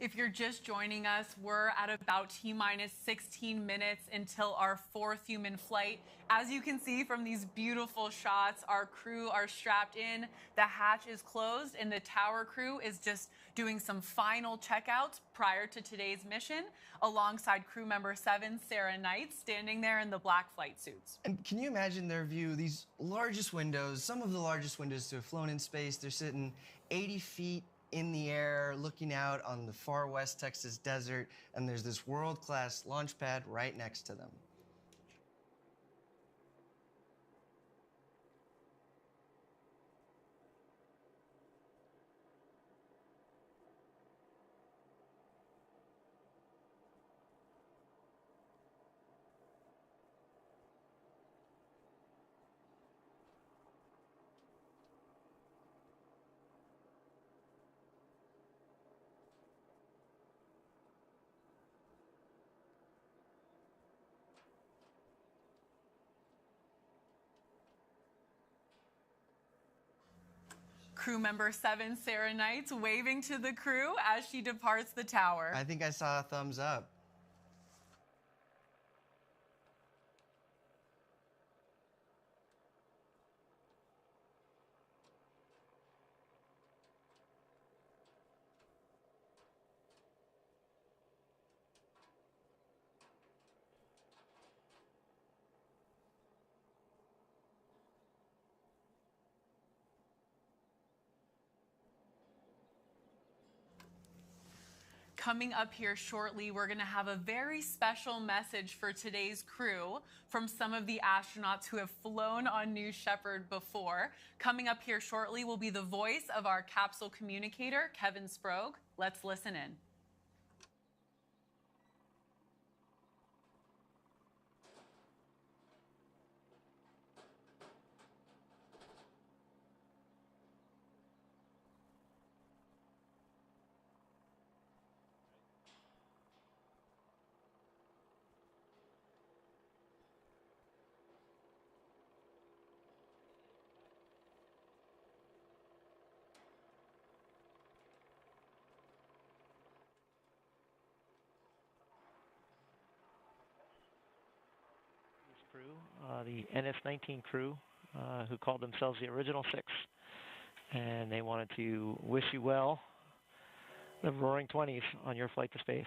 If you're just joining us, we're at about T-minus 16 minutes until our fourth human flight. As you can see from these beautiful shots, our crew are strapped in, the hatch is closed, and the tower crew is just doing some final checkouts prior to today's mission, alongside crew member 7, Sarah Knight, standing there in the black flight suits. And can you imagine their view? These largest windows, some of the largest windows to have flown in space, they're sitting 80 feet in the air, looking out on the far west Texas desert, and there's this world-class launch pad right next to them. Crew member 7, Sarah Knight, waving to the crew as she departs the tower. I think I saw a thumbs up. Coming up here shortly, we're going to have a very special message for today's crew from some of the astronauts who have flown on New Shepard before. Coming up here shortly will be the voice of our capsule communicator, Kevin Sprague. Let's listen in. Crew, the NS-19 crew, who called themselves the Original Six, and they wanted to wish you well, the Roaring 20s, on your flight to space.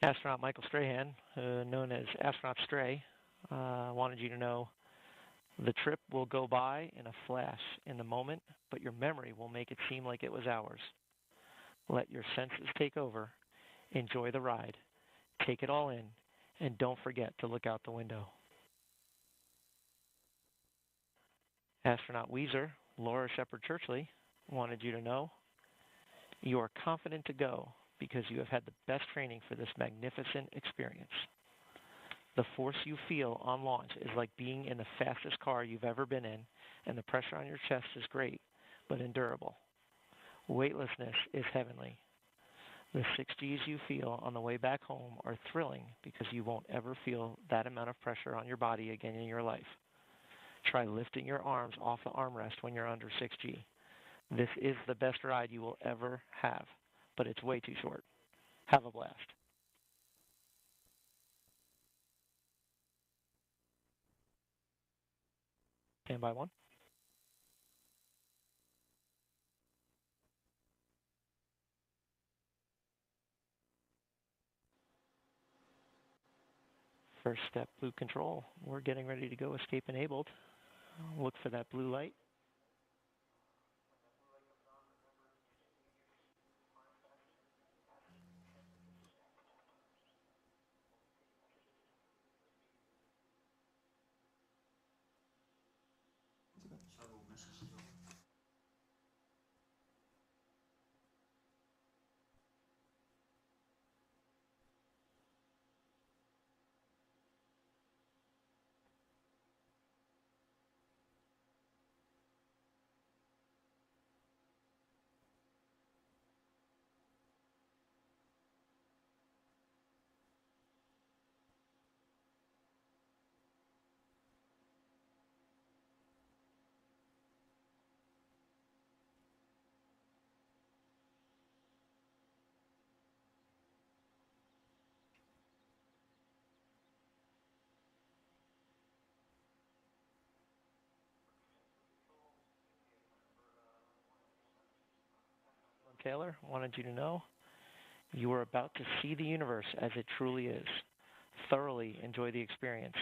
Astronaut Michael Strahan, known as Astronaut Stray, wanted you to know the trip will go by in a flash in the moment, but your memory will make it seem like it was hours. Let your senses take over. Enjoy the ride. Take it all in, and don't forget to look out the window. Astronaut Weezer, Laura Shepard Churchley, wanted you to know you are confident to go because you have had the best training for this magnificent experience. The force you feel on launch is like being in the fastest car you've ever been in, and the pressure on your chest is great, but endurable. Weightlessness is heavenly. The 6Gs you feel on the way back home are thrilling because you won't ever feel that amount of pressure on your body again in your life. Try lifting your arms off the armrest when you're under 6G. This is the best ride you will ever have, but it's way too short. Have a blast. Standby 1. First step, blue control. We're getting ready to go escape enabled. Look for that blue light. Taylor wanted you to know you are about to see the universe as it truly is. Thoroughly enjoy the experience,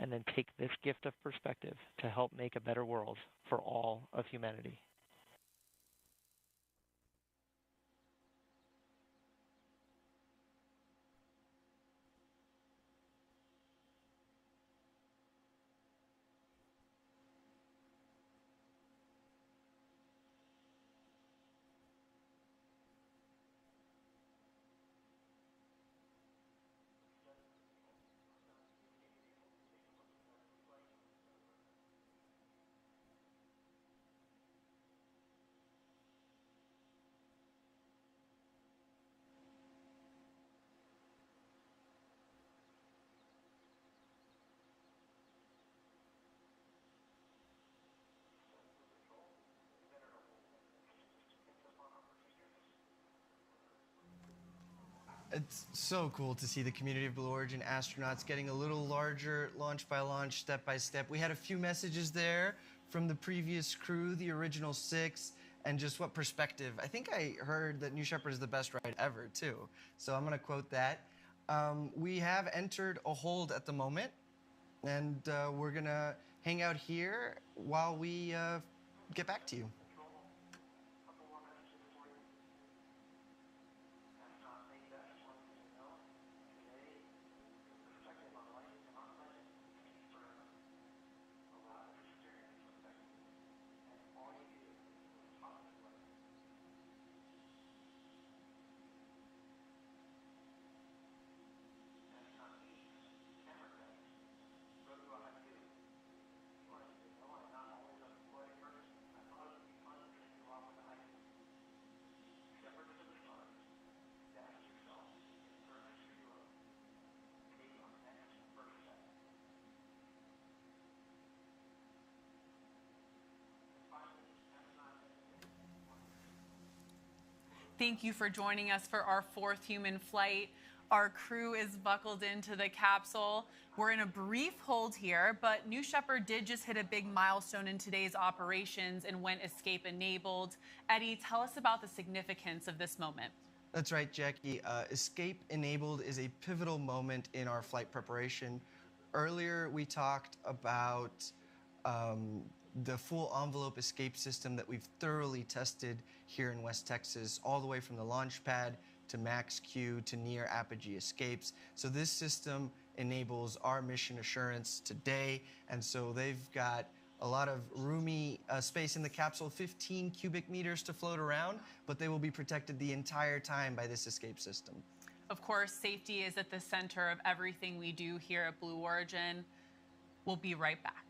and then take this gift of perspective to help make a better world for all of humanity. It's so cool to see the community of Blue Origin astronauts getting a little larger, launch by launch, step by step. We had a few messages there from the previous crew, the original 6, and just what perspective. I think I heard that New Shepard is the best ride ever, too. So I'm going to quote that. We have entered a hold at the moment, and we're going to hang out here while we get back to you. Thank you for joining us for our 4th human flight. Our crew is buckled into the capsule. We're in a brief hold here, but New Shepard did just hit a big milestone in today's operations and went escape enabled. Eddie, tell us about the significance of this moment. That's right, Jackie. Escape enabled is a pivotal moment in our flight preparation. Earlier, we talked about the full envelope escape system that we've thoroughly tested here in West Texas, all the way from the launch pad to max Q to near apogee escapes. So this system enables our mission assurance today, and so they've got a lot of roomy space in the capsule, 15 cubic meters to float around, but they will be protected the entire time by this escape system. Of course, safety is at the center of everything we do here at Blue Origin. We'll be right back.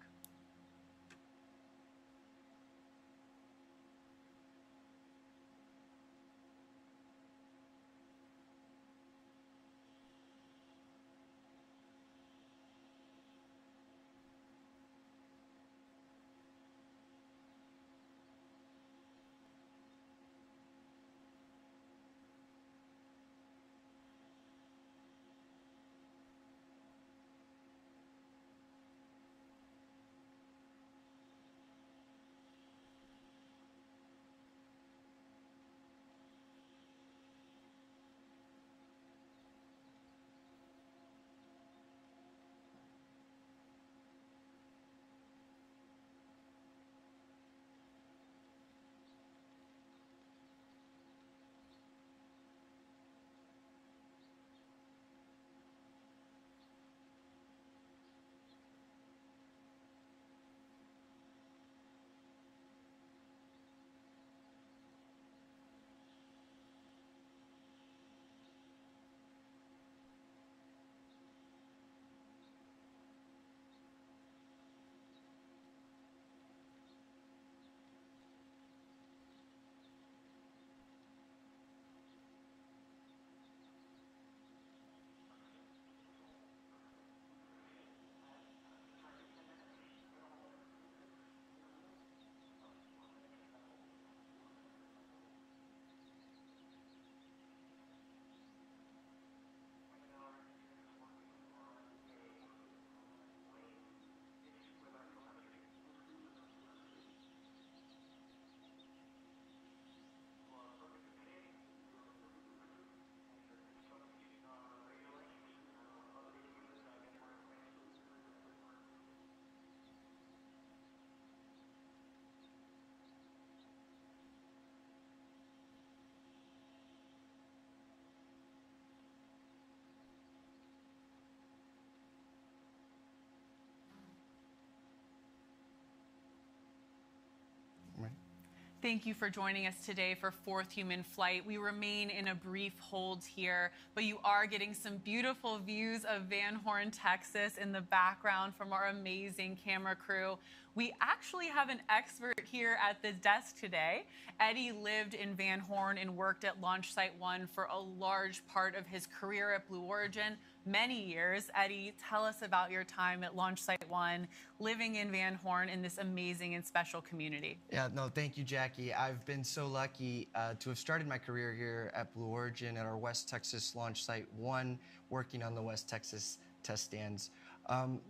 Thank you for joining us today for fourth human flight. We remain in a brief hold here, but you are getting some beautiful views of Van Horn, Texas in the background from our amazing camera crew. We actually have an expert here at the desk today. Eddie lived in Van Horn and worked at Launch Site 1 for a large part of his career at Blue Origin, many years. Eddie, tell us about your time at Launch Site 1, living in Van Horn in this amazing and special community. Yeah, no, thank you, Jackie. I've been so lucky to have started my career here at Blue Origin at our West Texas Launch Site 1, working on the West Texas test stands.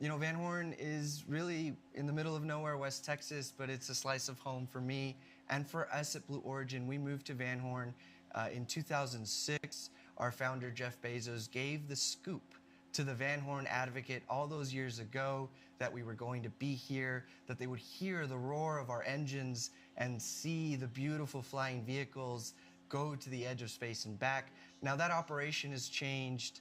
You know, Van Horn is really in the middle of nowhere, West Texas, but it's a slice of home for me and for us at Blue Origin. We moved to Van Horn in 2006. Our founder, Jeff Bezos, gave the scoop to the Van Horn Advocate all those years ago that we were going to be here, that they would hear the roar of our engines and see the beautiful flying vehicles go to the edge of space and back. Now that operation has changed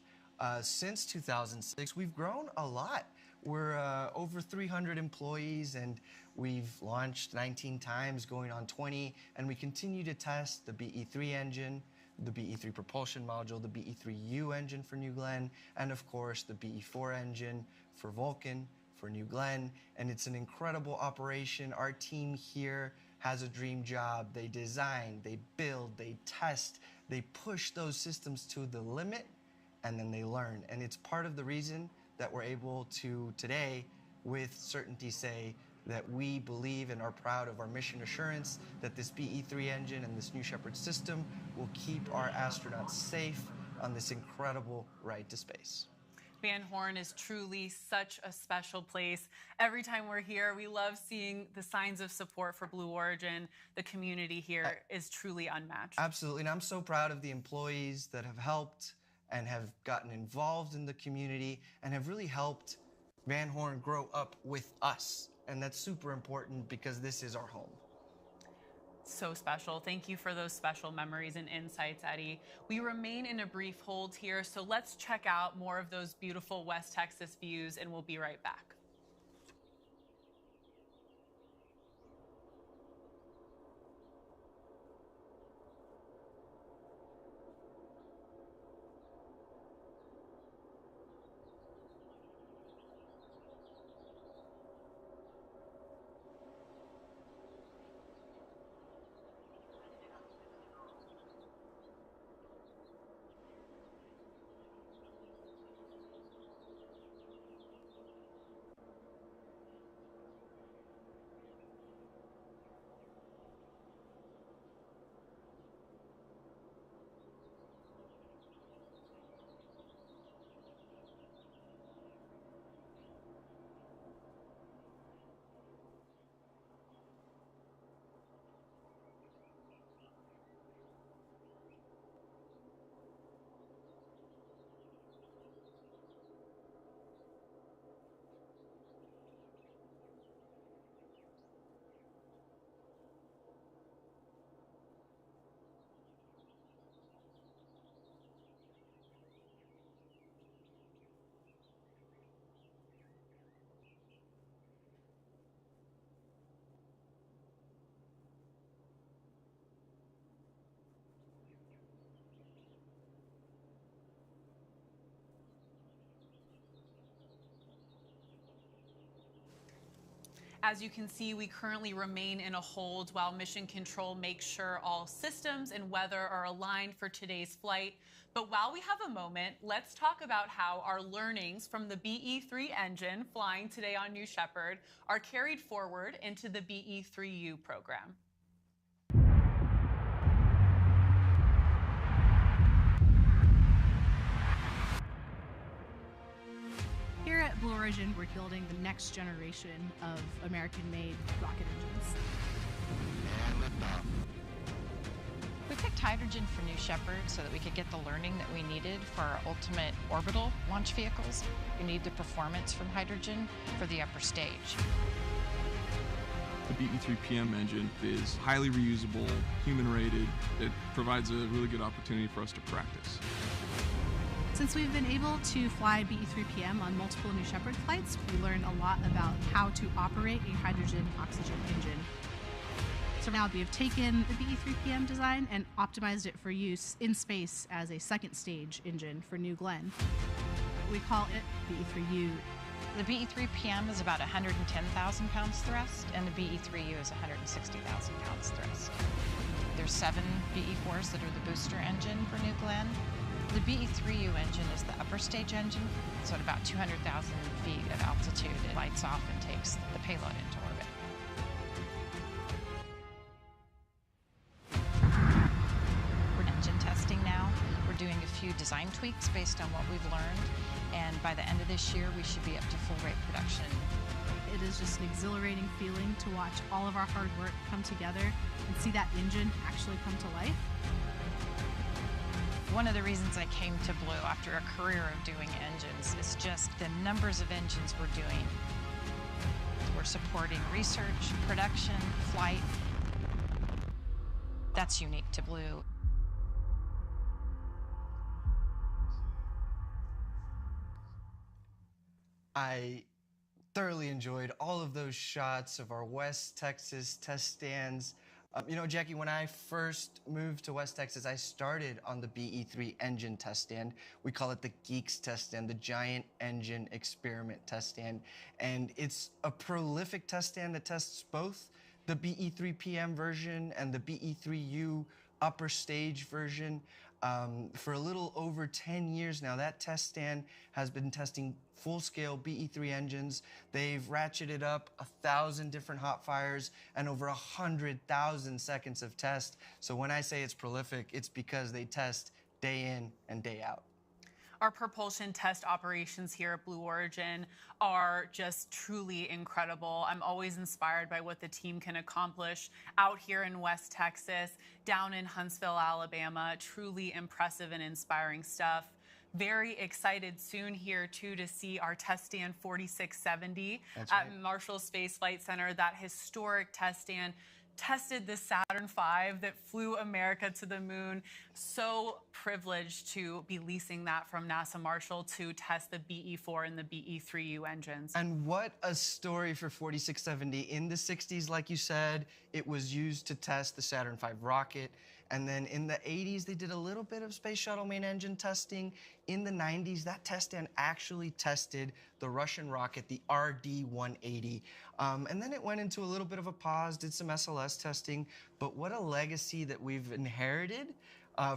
since 2006. We've grown a lot. We're over 300 employees, and we've launched 19 times, going on 20, and we continue to test the BE3 engine, the BE3 propulsion module, the BE3U engine for New Glenn, and of course the BE4 engine for Vulcan, for New Glenn. And it's an incredible operation. Our team here has a dream job. They design, they build, they test, they push those systems to the limit, and then they learn. And it's part of the reason that we're able to today with certainty say that we believe and are proud of our mission assurance that this BE3 engine and this New Shepard system will keep our astronauts safe on this incredible ride to space. Van Horn is truly such a special place. Every time we're here, we love seeing the signs of support for Blue Origin. The community here is truly unmatched. Absolutely, and I'm so proud of the employees that have helped and have gotten involved in the community and have really helped Van Horn grow up with us. And that's super important because this is our home. So special. Thank you for those special memories and insights, Eddie. We remain in a brief hold here, so let's check out more of those beautiful West Texas views, and we'll be right back. As you can see, we currently remain in a hold while Mission Control makes sure all systems and weather are aligned for today's flight. But while we have a moment, let's talk about how our learnings from the BE3 engine flying today on New Shepard are carried forward into the BE3U program. Here at Blue Origin, we're building the next generation of American-made rocket engines. And liftoff. We picked hydrogen for New Shepard so that we could get the learning that we needed for our ultimate orbital launch vehicles. We need the performance from hydrogen for the upper stage. The BE3PM engine is highly reusable, human-rated. It provides a really good opportunity for us to practice. Since we've been able to fly BE3PM on multiple New Shepard flights, we learned a lot about how to operate a hydrogen-oxygen engine. So now we have taken the BE-3PM design and optimized it for use in space as a second stage engine for New Glenn. We call it BE-3U. The BE-3PM is about 110,000 pounds thrust, and the BE-3U is 160,000 pounds thrust. There's 7 BE-4s that are the booster engine for New Glenn. The BE-3U engine is the upper stage engine, so at about 200,000 feet of altitude, it lights off and takes the payload into orbit. We're engine testing now. We're doing a few design tweaks based on what we've learned, and by the end of this year, we should be up to full rate production. It is just an exhilarating feeling to watch all of our hard work come together and see that engine actually come to life. One of the reasons I came to Blue after a career of doing engines is just the numbers of engines we're doing. We're supporting research, production, flight. That's unique to Blue. I thoroughly enjoyed all of those shots of our West Texas test stands. You know, Jackie, when I first moved to West Texas, I started on the BE-3 engine test stand. We call it the Geeks test stand, the Giant Engine Experiment test stand. And it's a prolific test stand that tests both the BE-3PM version and the BE-3U upper stage version. For a little over 10 years now, that test stand has been testing full-scale BE-3 engines. They've ratcheted up 1,000 different hot fires and over 100,000 seconds of test. So when I say it's prolific, it's because they test day in and day out. Our propulsion test operations here at Blue Origin are just truly incredible. I'm always inspired by what the team can accomplish out here in West Texas, down in Huntsville, Alabama. Truly impressive and inspiring stuff. Very excited soon here, too, to see our test stand 4670 at Marshall Space Flight Center. That historic test stand tested the Saturn V that flew America to the moon. So privileged to be leasing that from NASA Marshall to test the BE-4 and the BE-3U engines. And what a story for 4670. In the 60s, like you said, it was used to test the Saturn V rocket. And then in the 80s, they did a little bit of space shuttle main engine testing. In the 90s, that test stand actually tested the Russian rocket, the RD-180. And then it went into a little bit of a pause, did some SLS testing. But what a legacy that we've inherited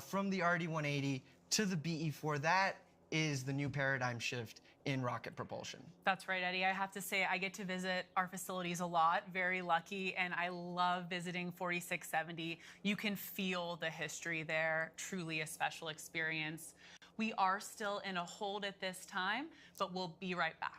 from the RD-180 to the BE-4. That is the new paradigm shift in rocket propulsion. That's right, Eddie. I have to say, I get to visit our facilities a lot, very lucky, and I love visiting 4670. You can feel the history there, truly a special experience. We are still in a hold at this time, but we'll be right back.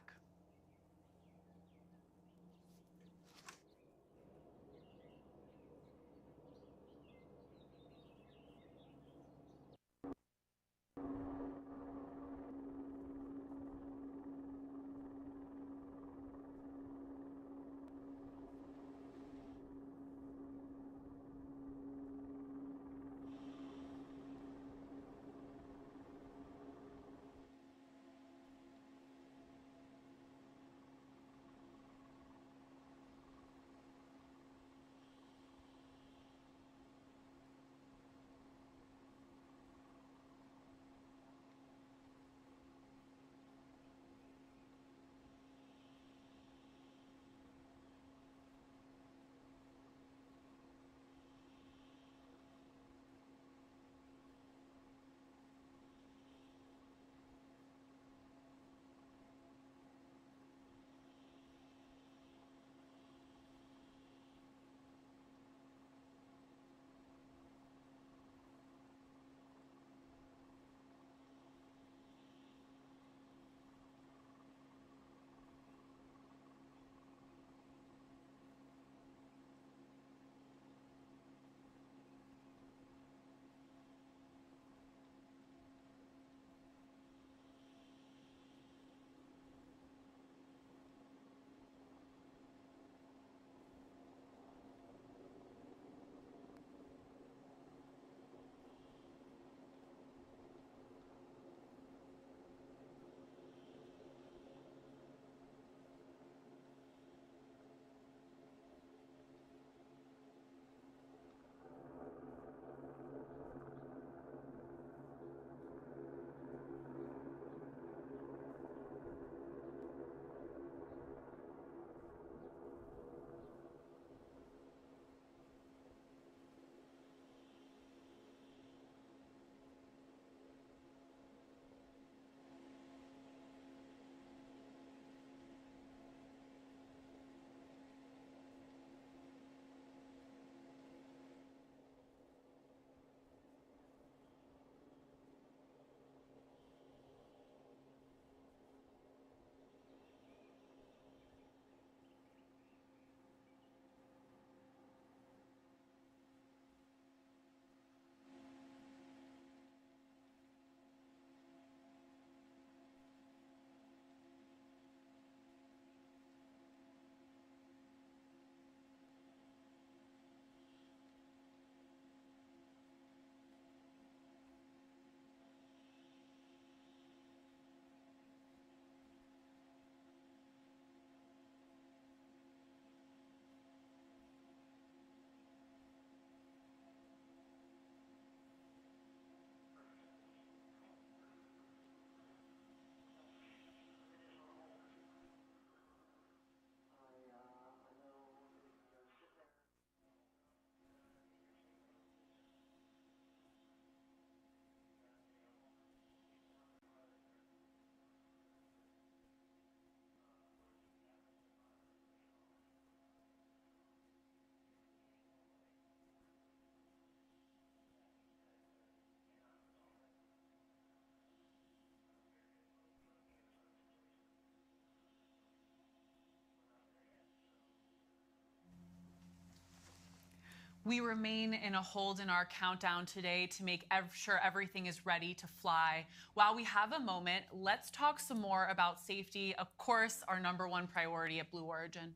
We remain in a hold in our countdown today to make sure everything is ready to fly. While we have a moment, let's talk some more about safety, of course, our #1 priority at Blue Origin.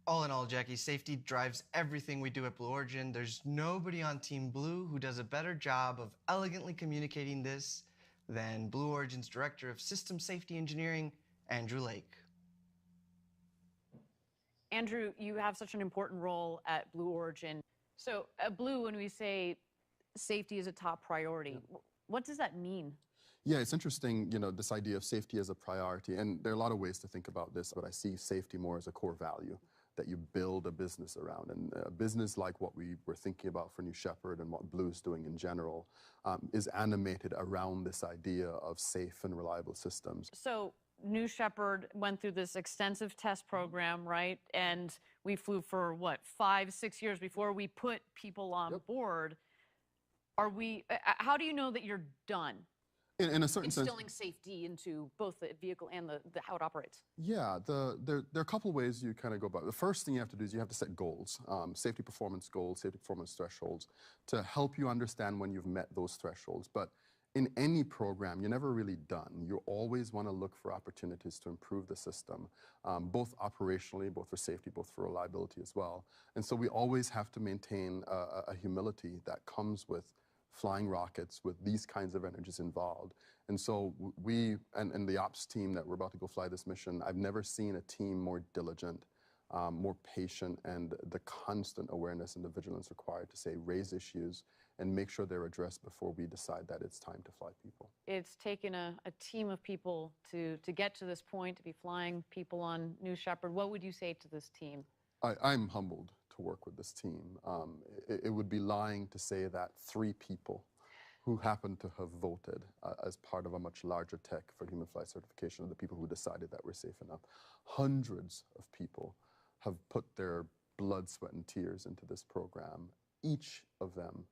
All in all, Jackie, safety drives everything we do at Blue Origin. There's nobody on Team Blue who does a better job of elegantly communicating this than Blue Origin's Director of System Safety Engineering, Andrew Lake. Andrew, you have such an important role at Blue Origin. So at Blue, when we say safety is a top priority, what does that mean? Yeah, it's interesting, this idea of safety as a priority. And there are a lot of ways to think about this, but I see safety more as a core value that you build a business around. And a business like what we were thinking about for New Shepard and what Blue is doing in general is animated around this idea of safe and reliable systems. So New Shepard went through this extensive test program, right? And we flew for, what, 5-6 years before we put people on board. How do you know that you're done? In a certain sense, instilling safety into both the vehicle and how it operates? Yeah, there are a couple of ways you kind of go about it. The first thing you have to do is you have to set goals, safety performance goals, safety performance thresholds, to help you understand when you've met those thresholds. But in any program, you're never really done. You always want to look for opportunities to improve the system, both operationally, both for safety, both for reliability as well. And so we always have to maintain a humility that comes with flying rockets with these kinds of energies involved. And so we, and the ops team that we're about to go fly this mission, I've never seen a team more diligent, more patient, and the constant awareness and the vigilance required to say, raise issues and make sure they're addressed before we decide that it's time to fly people. It's taken a team of people to get to this point, to be flying people on New Shepard. What would you say to this team? I'm humbled to work with this team. It would be lying to say that 3 people who happen to have voted as part of a much larger tech for human flight certification are the people who decided that we're safe enough. Hundreds of people have put their blood, sweat, and tears into this program. Each of them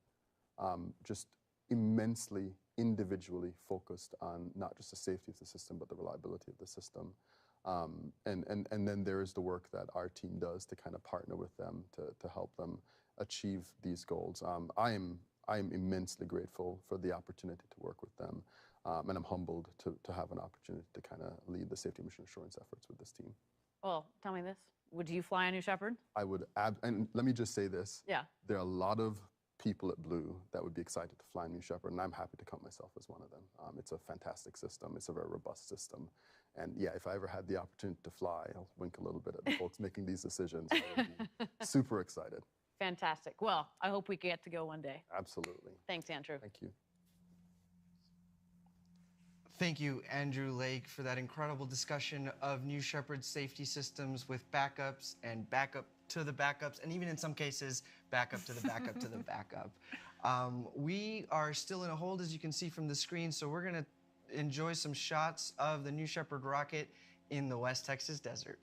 just immensely individually focused on not just the safety of the system, but the reliability of the system. And then there is the work that our team does to kind of partner with them to help them achieve these goals. I am immensely grateful for the opportunity to work with them, and I'm humbled to have an opportunity to kind of lead the safety mission assurance efforts with this team. Well, tell me this. Would you fly on New Shepard? I would, and let me just say this. Yeah. There are a lot of people at Blue that would be excited to fly New Shepard, and I'm happy to count myself as one of them. It's a fantastic system. It's a very robust system. And yeah, if I ever had the opportunity to fly, I'll wink a little bit at the folks making these decisions. I would be super excited. Fantastic. Well, I hope we get to go one day. Absolutely. Thanks, Andrew. Thank you. Thank you, Andrew Lake, for that incredible discussion of New Shepard's safety systems with backups and backup to the backups, and even in some cases, backup to the backup to the backup. We are still in a hold, as you can see from the screen, so we're going to enjoy some shots of the New Shepard rocket in the West Texas desert.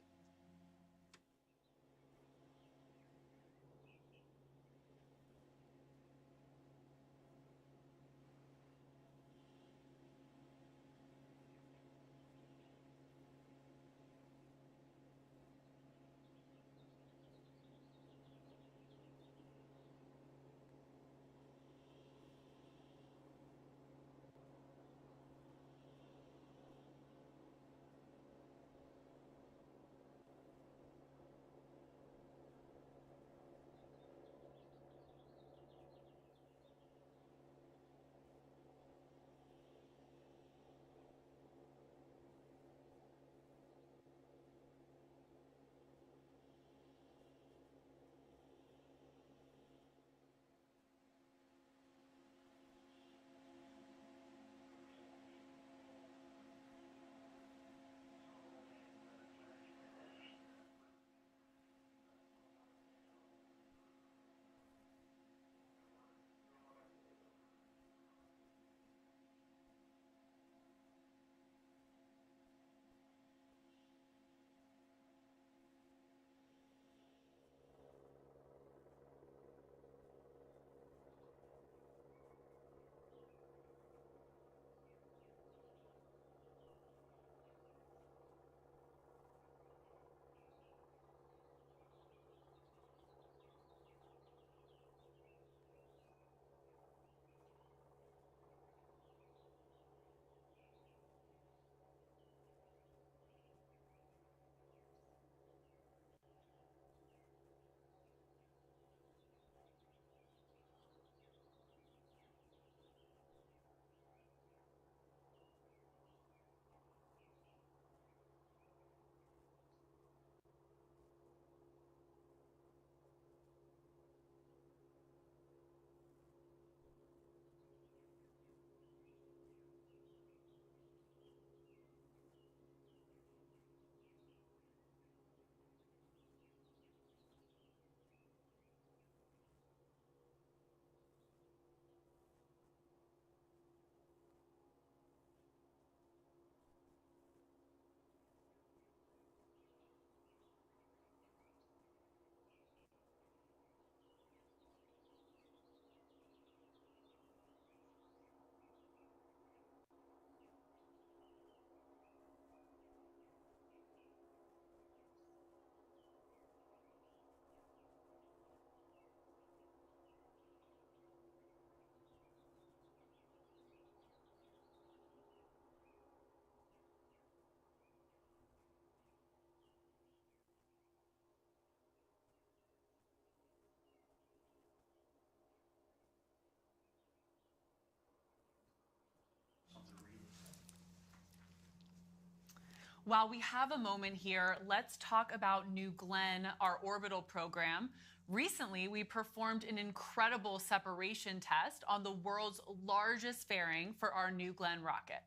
While we have a moment here, let's talk about New Glenn, our orbital program. Recently, we performed an incredible separation test on the world's largest fairing for our New Glenn rocket.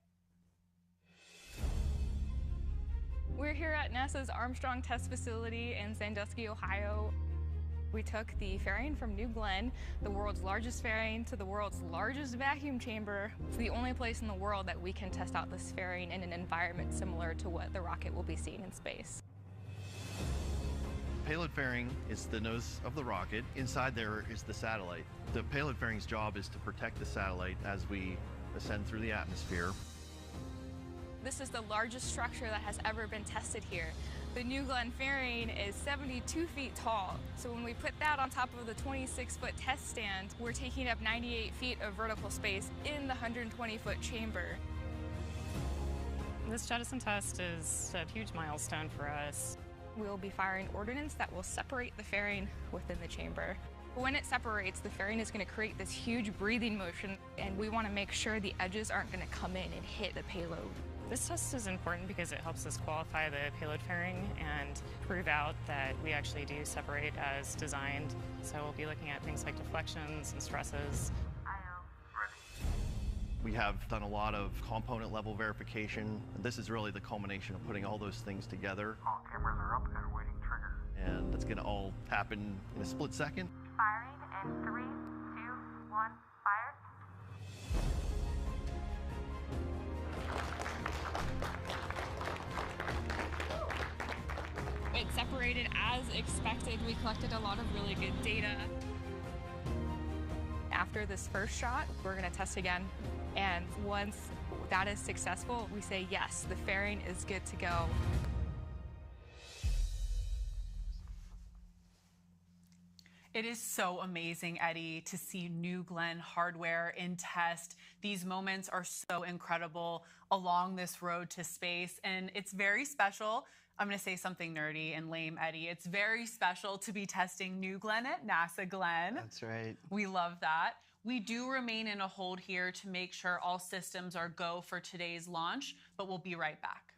We're here at NASA's Armstrong Test Facility in Sandusky, Ohio. We took the fairing from New Glenn, the world's largest fairing, to the world's largest vacuum chamber. It's the only place in the world that we can test out this fairing in an environment similar to what the rocket will be seeing in space. Payload fairing is the nose of the rocket. Inside there is the satellite. The payload fairing's job is to protect the satellite as we ascend through the atmosphere. This is the largest structure that has ever been tested here. The New Glenn fairing is 72 feet tall. So when we put that on top of the 26-foot test stand, we're taking up 98 feet of vertical space in the 120-foot chamber. This jettison test is a huge milestone for us. We'll be firing ordnance that will separate the fairing within the chamber. When it separates, the fairing is going to create this huge breathing motion, and we want to make sure the edges aren't going to come in and hit the payload. This test is important because it helps us qualify the payload fairing and prove out that we actually do separate as designed. So we'll be looking at things like deflections and stresses. We have done a lot of component level verification. This is really the culmination of putting all those things together. All cameras are up and waiting trigger. And it's going to all happen in a split second. Firing in 3, 2, 1, fire. It separated as expected. We collected a lot of really good data. After this first shot, we're going to test again. And once that is successful, we say, yes, the fairing is good to go. It is so amazing, Eddie, to see New Glenn hardware in test. These moments are so incredible along this road to space, and it's very special. I'm going to say something nerdy and lame, Eddie. It's very special to be testing New Glenn at NASA Glenn. That's right. We love that. We do remain in a hold here to make sure all systems are go for today's launch, but we'll be right back.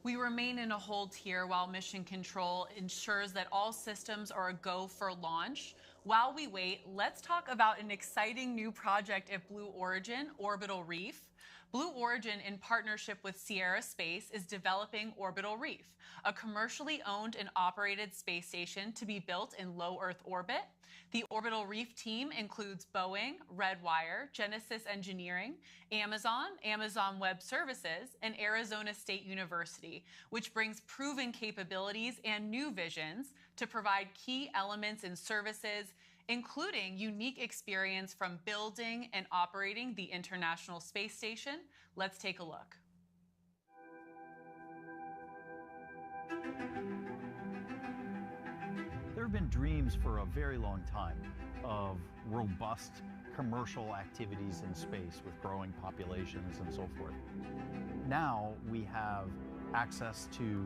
We remain in a hold here while Mission Control ensures that all systems are a go for launch. While we wait, let's talk about an exciting new project at Blue Origin, Orbital Reef. Blue Origin, in partnership with Sierra Space, is developing Orbital Reef, a commercially owned and operated space station to be built in low Earth orbit. The Orbital Reef team includes Boeing, Redwire, Genesis Engineering, Amazon Web Services, and Arizona State University, which brings proven capabilities and new visions to provide key elements and services, including unique experience from building and operating the International Space Station. Let's take a look. There have been dreams for a very long time of robust commercial activities in space with growing populations and so forth. Now we have access to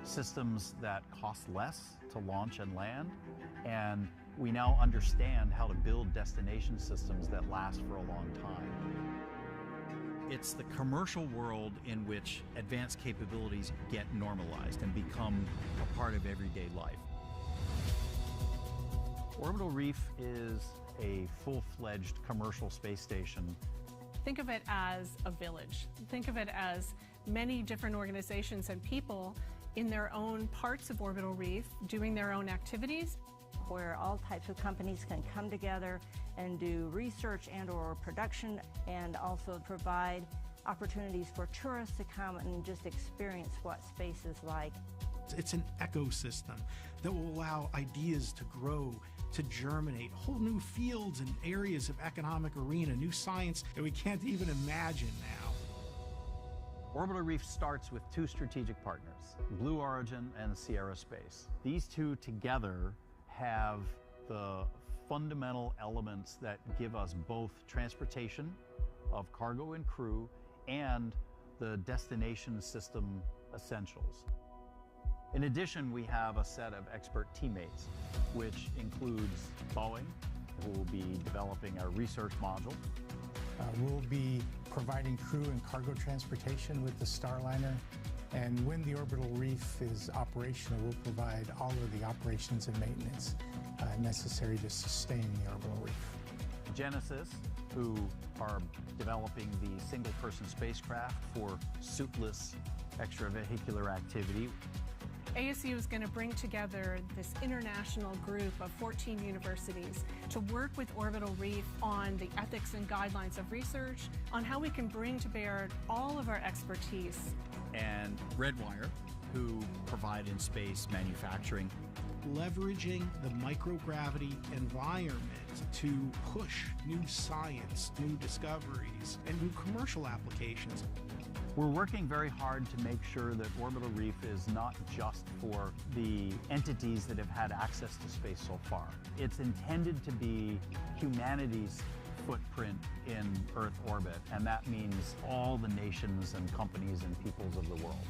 systems that cost less to launch and land, and we now understand how to build destination systems that last for a long time. It's the commercial world in which advanced capabilities get normalized and become a part of everyday life. Orbital Reef is a full-fledged commercial space station. Think of it as a village. Think of it as many different organizations and people in their own parts of Orbital Reef doing their own activities, where all types of companies can come together and do research and/or production, and also provide opportunities for tourists to come and just experience what space is like. It's an ecosystem that will allow ideas to grow, to germinate, whole new fields and areas of economic arena, new science that we can't even imagine now. Orbital Reef starts with two strategic partners, Blue Origin and Sierra Space. These two together have the fundamental elements that give us both transportation of cargo and crew and the destination system essentials. In addition, we have a set of expert teammates, which includes Boeing, who will be developing our research module. We'll be providing crew and cargo transportation with the Starliner, and when the Orbital Reef is operational, we'll provide all of the operations and maintenance necessary to sustain the Orbital Reef. Genesis, who are developing the single-person spacecraft for suitless extravehicular activity. ASU is going to bring together this international group of 14 universities to work with Orbital Reef on the ethics and guidelines of research, on how we can bring to bear all of our expertise. And Redwire, who provide in-space manufacturing. Leveraging the microgravity environment to push new science, new discoveries, and new commercial applications. We're working very hard to make sure that Orbital Reef is not just for the entities that have had access to space so far. It's intended to be humanity's footprint in Earth orbit, and that means all the nations and companies and peoples of the world.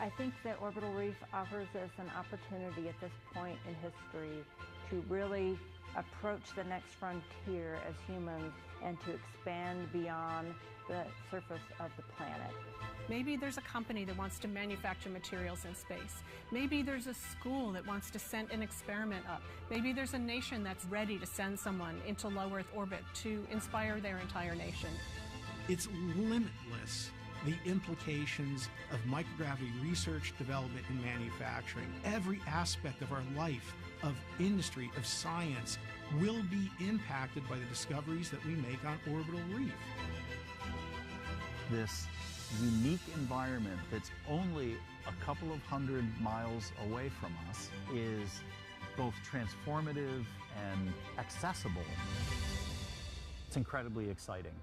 I think that Orbital Reef offers us an opportunity at this point in history to really approach the next frontier as humans and to expand beyond the surface of the planet. Maybe there's a company that wants to manufacture materials in space. Maybe there's a school that wants to send an experiment up. Maybe there's a nation that's ready to send someone into low Earth orbit to inspire their entire nation. It's limitless, the implications of microgravity research, development, and manufacturing. Every aspect of our life, of industry, of science, will be impacted by the discoveries that we make on Orbital Reef. This unique environment that's only a couple of 100 miles away from us is both transformative and accessible. It's incredibly exciting.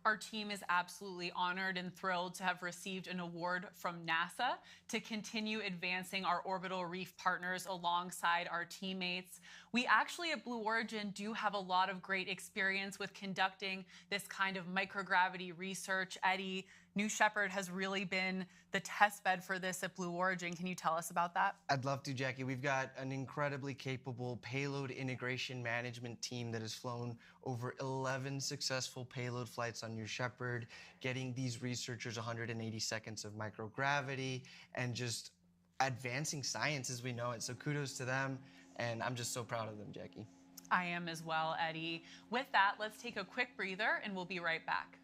Our team is absolutely honored and thrilled to have received an award from NASA to continue advancing our Orbital Reef partners alongside our teammates. We actually at Blue Origin do have a lot of great experience with conducting this kind of microgravity research. Eddie, New Shepard has really been the test bed for this at Blue Origin. Can you tell us about that? I'd love to, Jackie. We've got an incredibly capable payload integration management team that has flown over 11 successful payload flights on New Shepard, getting these researchers 180 seconds of microgravity and just advancing science as we know it. So kudos to them, and I'm just so proud of them, Jackie. I am as well, Eddie. With that, let's take a quick breather and we'll be right back.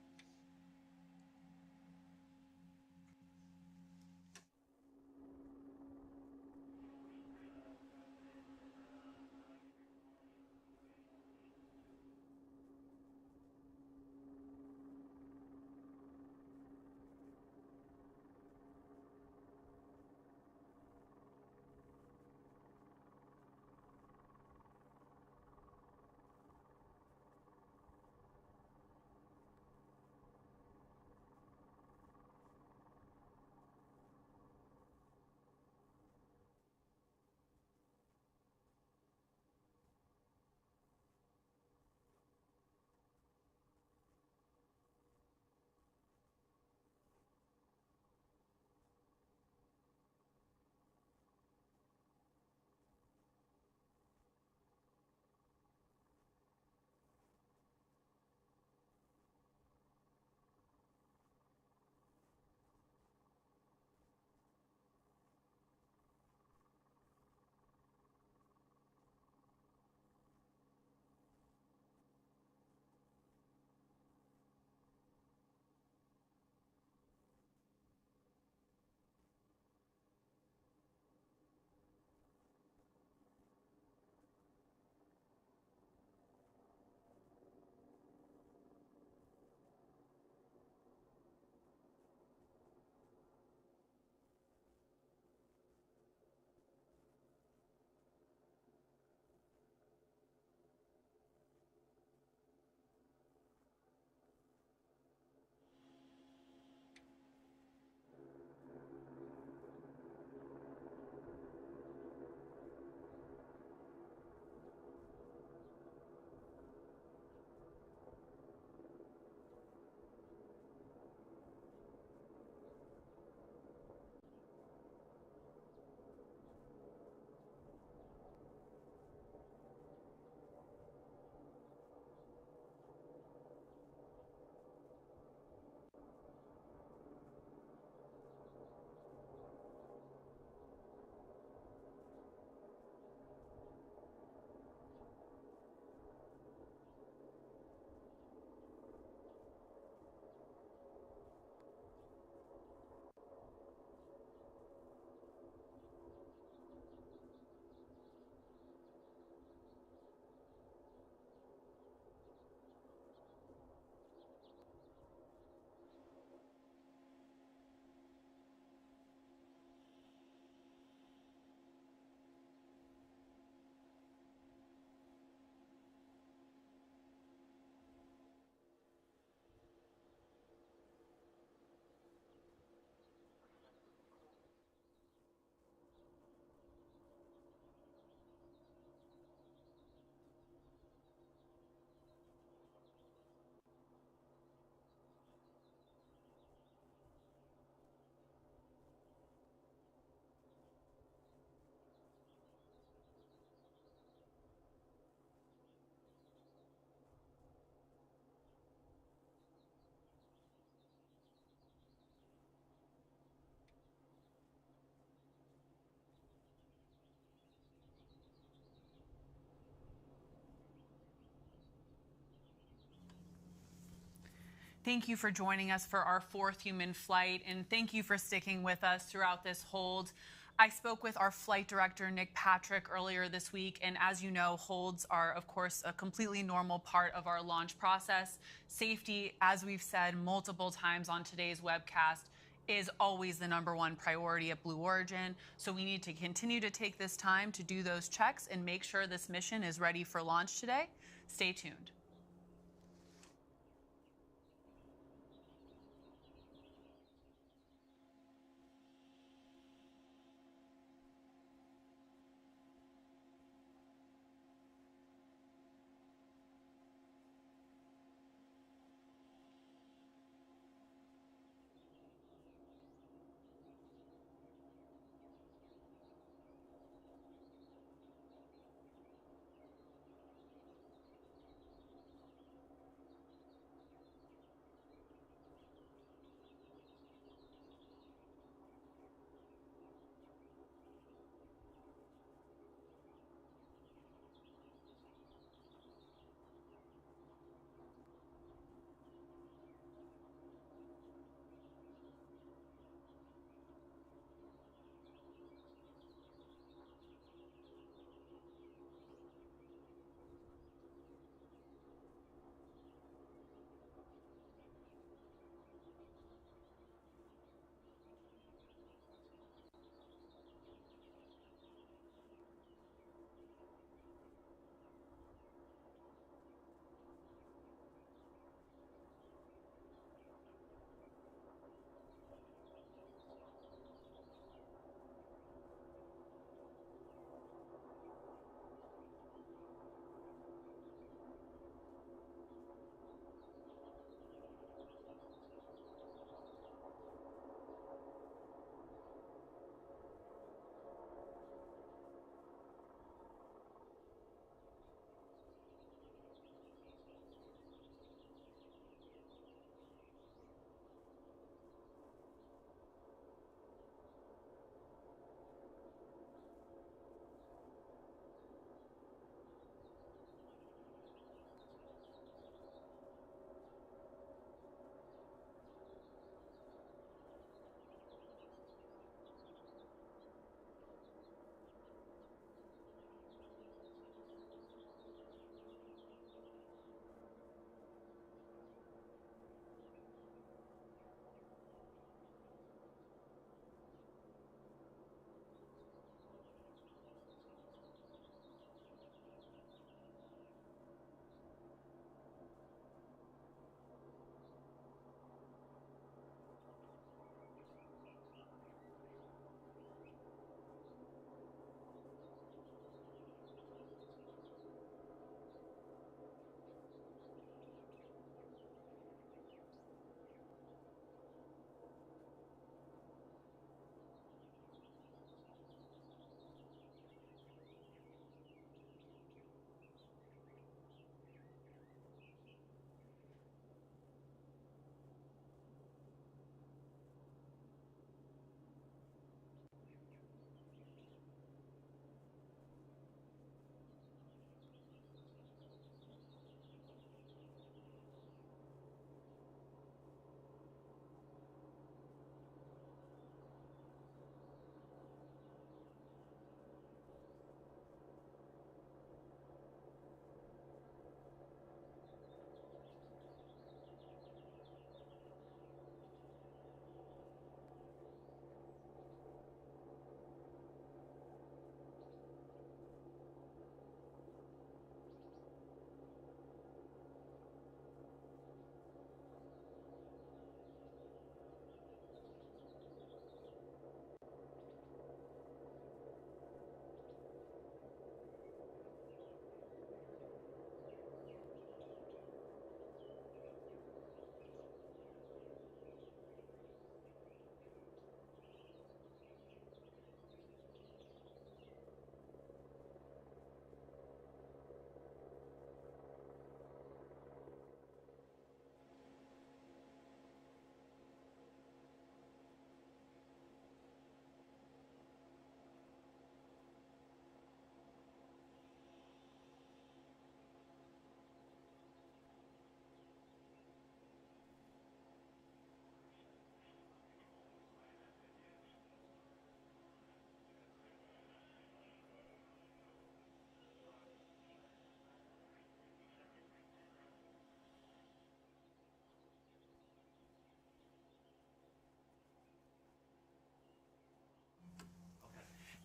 Thank you for joining us for our 4th human flight, and thank you for sticking with us throughout this hold. I spoke with our flight director, Nick Patrick, earlier this week, and as you know, holds are, of course, a completely normal part of our launch process. Safety, as we've said multiple times on today's webcast, is always the #1 priority at Blue Origin, so we need to continue to take this time to do those checks and make sure this mission is ready for launch today. Stay tuned.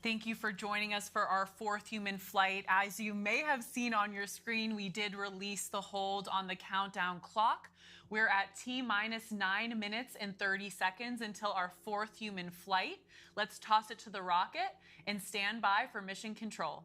Thank you for joining us for our fourth human flight. As you may have seen on your screen, we did release the hold on the countdown clock. We're at T-minus 9 minutes and 30 seconds until our fourth human flight. Let's toss it to the rocket and stand by for mission control.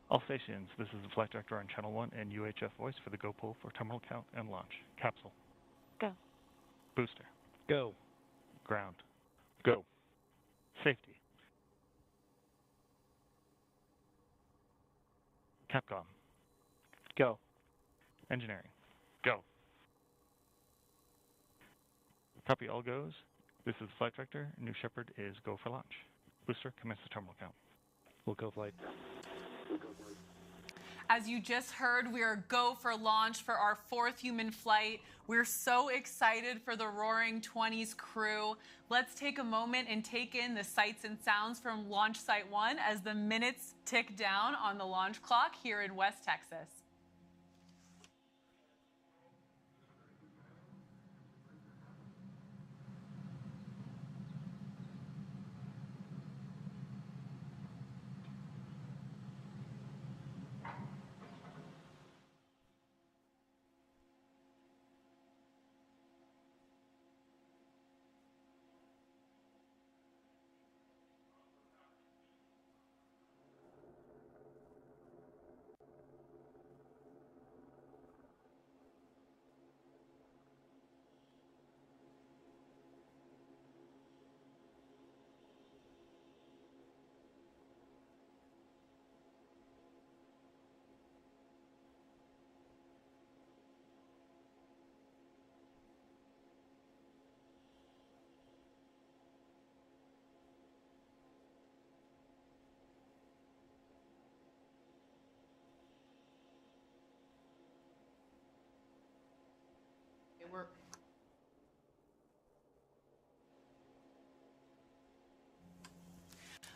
All stations, this is the flight director on Channel 1 and UHF voice for the go pull for terminal count and launch. Capsule. Go. Booster. Go. Ground. Go. Safety. Capcom. Go. Engineering. Go. Copy, all goes. This is flight director. New Shepard is go for launch. Booster, commence the terminal count. We'll go flight. As you just heard, we are go for launch for our fourth human flight. We're so excited for the Roaring 20s crew. Let's take a moment and take in the sights and sounds from Launch Site 1 as the minutes tick down on the launch clock here in West Texas.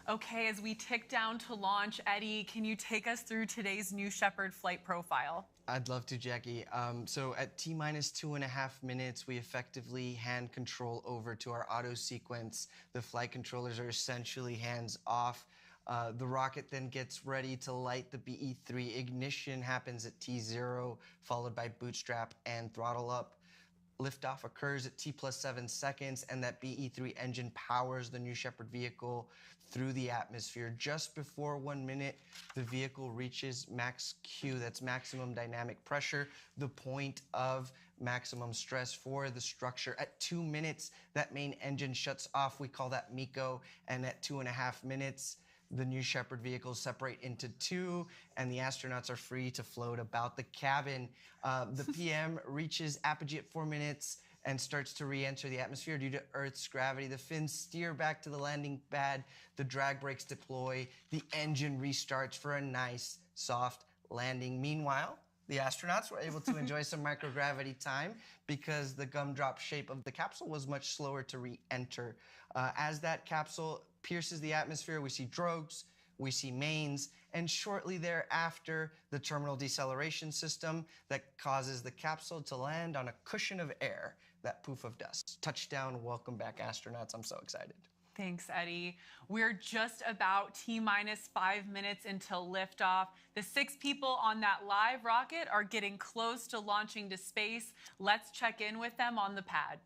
Okay, as we tick down to launch, Eddie, can you take us through today's New Shepard flight profile? I'd love to, Jackie. So at T-minus 2.5 minutes, we effectively hand control over to our auto sequence. The flight controllers are essentially hands off. The rocket then gets ready to light the BE-3. Ignition happens at T0, followed by bootstrap and throttle up. Liftoff occurs at T+7 seconds, and that BE-3 engine powers the New Shepard vehicle through the atmosphere. Just before 1 minute, the vehicle reaches max Q, that's maximum dynamic pressure, the point of maximum stress for the structure. At 2 minutes, that main engine shuts off. We call that MECO, and at 2.5 minutes, the New Shepard vehicles separate into two, and the astronauts are free to float about the cabin. The PM reaches apogee at 4 minutes and starts to re-enter the atmosphere due to Earth's gravity. The fins steer back to the landing pad. The drag brakes deploy. The engine restarts for a nice, soft landing. Meanwhile, the astronauts were able to enjoy some microgravity time because the gumdrop shape of the capsule was much slower to re-enter. As that capsule pierces the atmosphere, we see drogues, we see mains, and shortly thereafter, the terminal deceleration system that causes the capsule to land on a cushion of air, that poof of dust. Touchdown, welcome back, astronauts. I'm so excited. Thanks, Eddie. We're just about T-minus 5 minutes until liftoff. The 6 people on that live rocket are getting close to launching to space. Let's check in with them on the pad.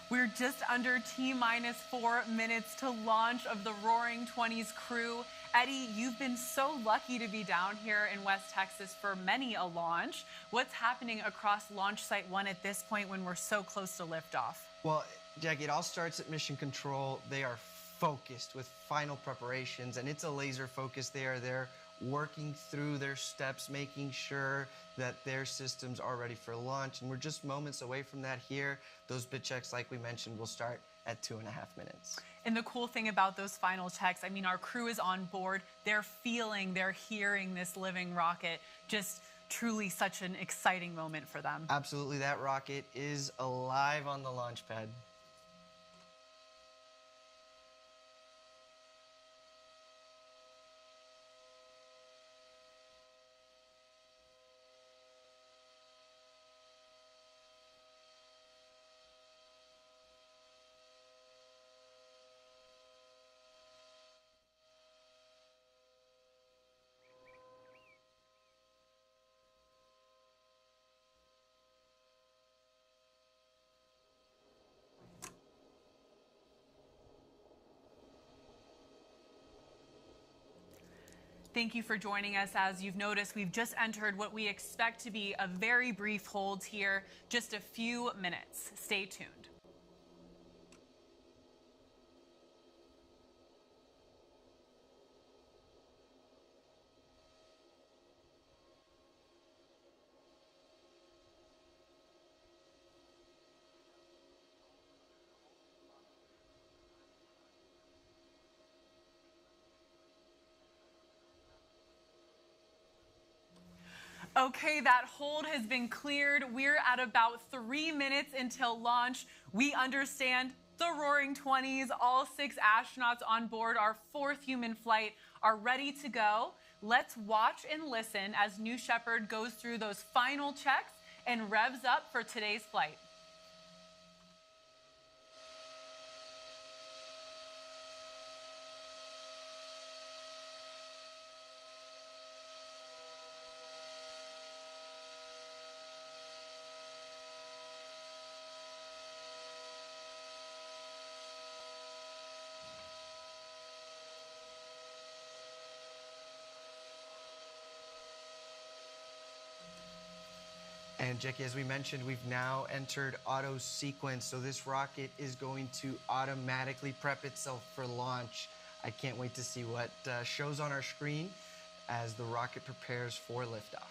We're just under T-minus 4 minutes to launch of the Roaring 20s crew. Eddie, you've been so lucky to be down here in West Texas for many a launch. What's happening across Launch Site 1 at this point when we're so close to liftoff? Well, Jackie, it all starts at Mission Control. They are focused with final preparations, and it's a laser focus. They are there working through their steps, making sure that their systems are ready for launch. And we're just moments away from that here. Those bit checks, like we mentioned, will start at 2.5 minutes. And the cool thing about those final checks, I mean, our crew is on board. They're feeling, they're hearing this living rocket. Just truly such an exciting moment for them. Absolutely, that rocket is alive on the launch pad. Thank you for joining us. As you've noticed, we've just entered what we expect to be a very brief hold here, just a few minutes. Stay tuned. Okay, that hold has been cleared. We're at about 3 minutes until launch. We understand the Roaring 20s, all 6 astronauts on board our 4th human flight are ready to go. Let's watch and listen as New Shepard goes through those final checks and revs up for today's flight. And Jackie, as we mentioned, we've now entered auto sequence, so this rocket is going to automatically prep itself for launch. I can't wait to see what shows on our screen as the rocket prepares for liftoff.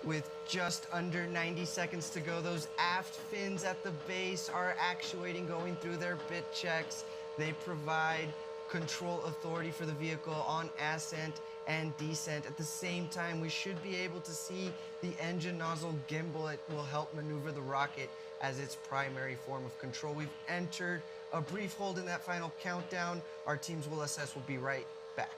With just under 90 seconds to go, those aft fins at the base are actuating, going through their bit checks. They provide control authority for the vehicle on ascent and descent. At the same time, we should be able to see the engine nozzle gimbal. It will help maneuver the rocket as its primary form of control. We've entered a brief hold in that final countdown. Our teams will assess. We'll be right back.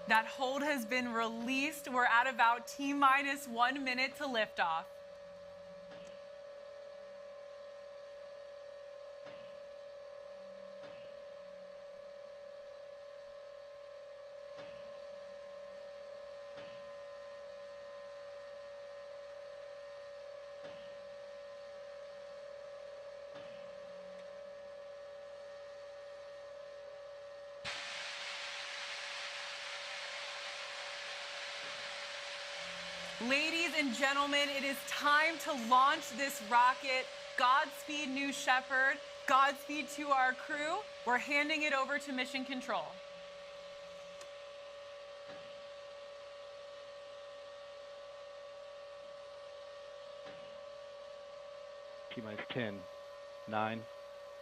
That hold has been released. We're at about T-minus 1 minute to liftoff. Ladies and gentlemen, it is time to launch this rocket. Godspeed, New Shepard. Godspeed to our crew. We're handing it over to Mission Control. T-minus 10, 9,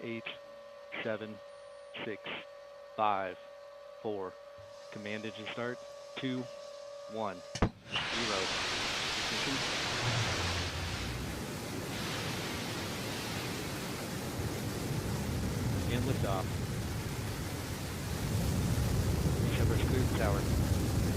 8, 7, 6, 5, 4. Command engine start. 2, 1, 0. Ignition. And liftoff. Shepard's cleared the tower.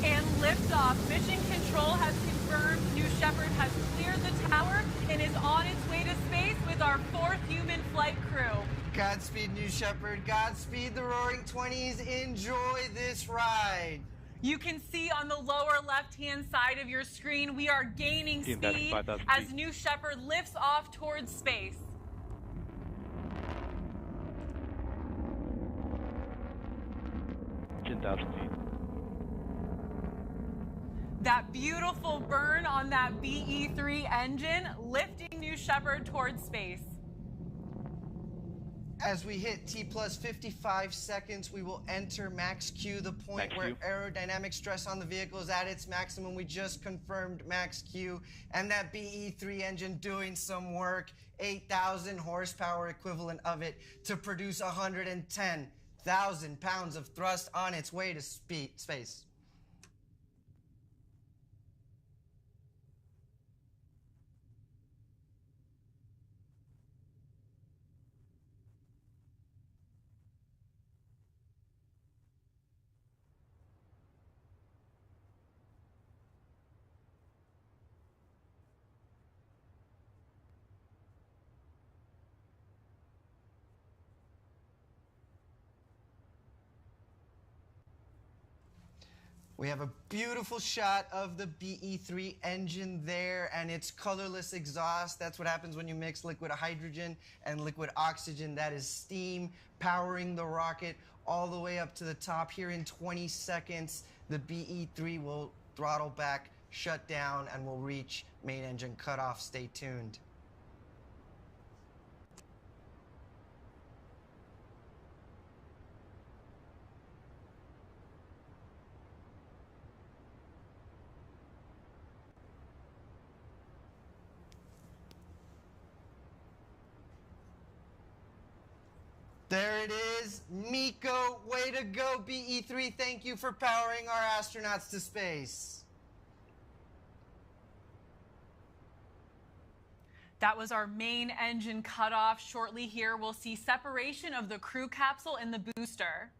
And liftoff. Mission Control has confirmed New Shepard has cleared the tower and is on its way to space with our 4th human flight crew. Godspeed, New Shepard. Godspeed, the Roaring 20s. Enjoy this ride. You can see on the lower left-hand side of your screen, we are gaining speed as New Shepard lifts off towards space. feet. That beautiful burn on that BE-3 engine, lifting New Shepard towards space. As we hit T plus 55 seconds, we will enter max Q, the point where aerodynamic stress on the vehicle is at its maximum. We just confirmed max Q, and that BE-3 engine doing some work, 8,000 horsepower equivalent of it, to produce 110,000 pounds of thrust on its way to space. We have a beautiful shot of the BE-3 engine there and its colorless exhaust. That's what happens when you mix liquid hydrogen and liquid oxygen. That is steam powering the rocket all the way up to the top. Here in 20 seconds, the BE-3 will throttle back, shut down, and will reach main engine cutoff. Stay tuned. There it is. Miko, way to go, BE-3. Thank you for powering our astronauts to space. That was our main engine cutoff. Shortly here, we'll see separation of the crew capsule and the booster.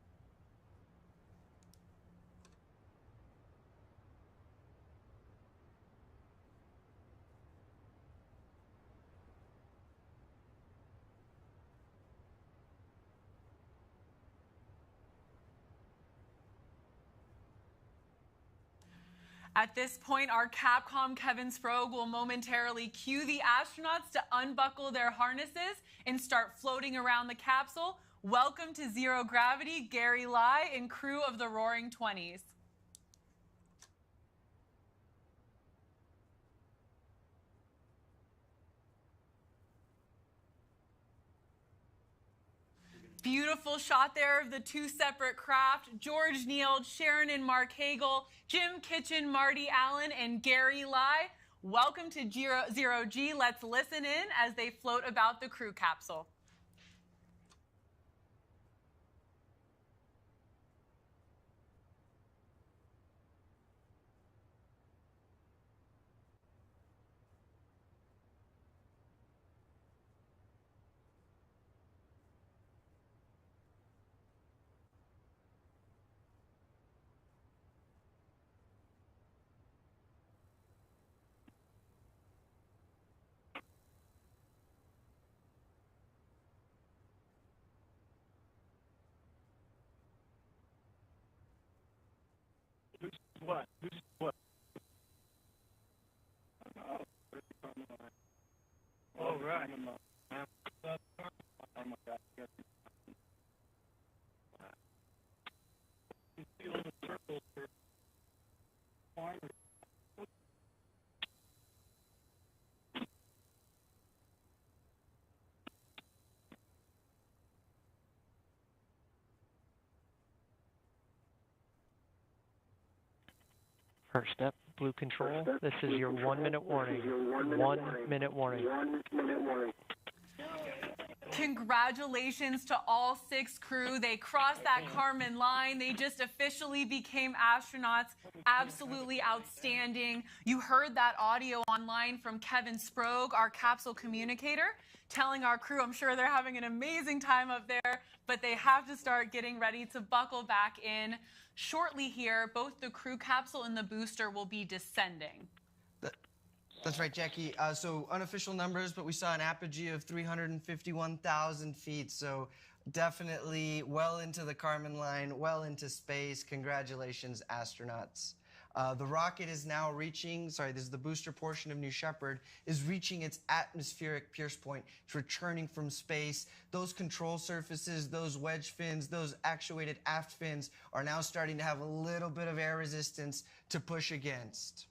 At this point, our Capcom Kevin Sprogg will momentarily cue the astronauts to unbuckle their harnesses and start floating around the capsule. Welcome to Zero Gravity, Gary Lai and crew of the Roaring 20s. Beautiful shot there of the two separate craft. George Neal, Sharon and Mark Hagel, Jim Kitchen, Marty Allen, and Gary Lai. Welcome to Zero G. Let's listen in as they float about the crew capsule. What? What? All right. First step, blue control. This is your 1 minute warning. 1 minute warning. Congratulations to all 6 crew. They crossed that Kármán line. They just officially became astronauts. Absolutely outstanding. You heard that audio online from Kevin Sprogge, our capsule communicator, telling our crew, I'm sure they're having an amazing time up there, but they have to start getting ready to buckle back in. Shortly here, both the crew capsule and the booster will be descending. That's right, Jackie. So unofficial numbers, but we saw an apogee of 351,000 feet. So definitely well into the Kármán line, well into space. Congratulations, astronauts. The rocket is now reaching, this is the booster portion of New Shepard, is reaching its atmospheric pierce point. It's returning from space. Those control surfaces, those wedge fins, those actuated aft fins are now starting to have a little bit of air resistance to push against.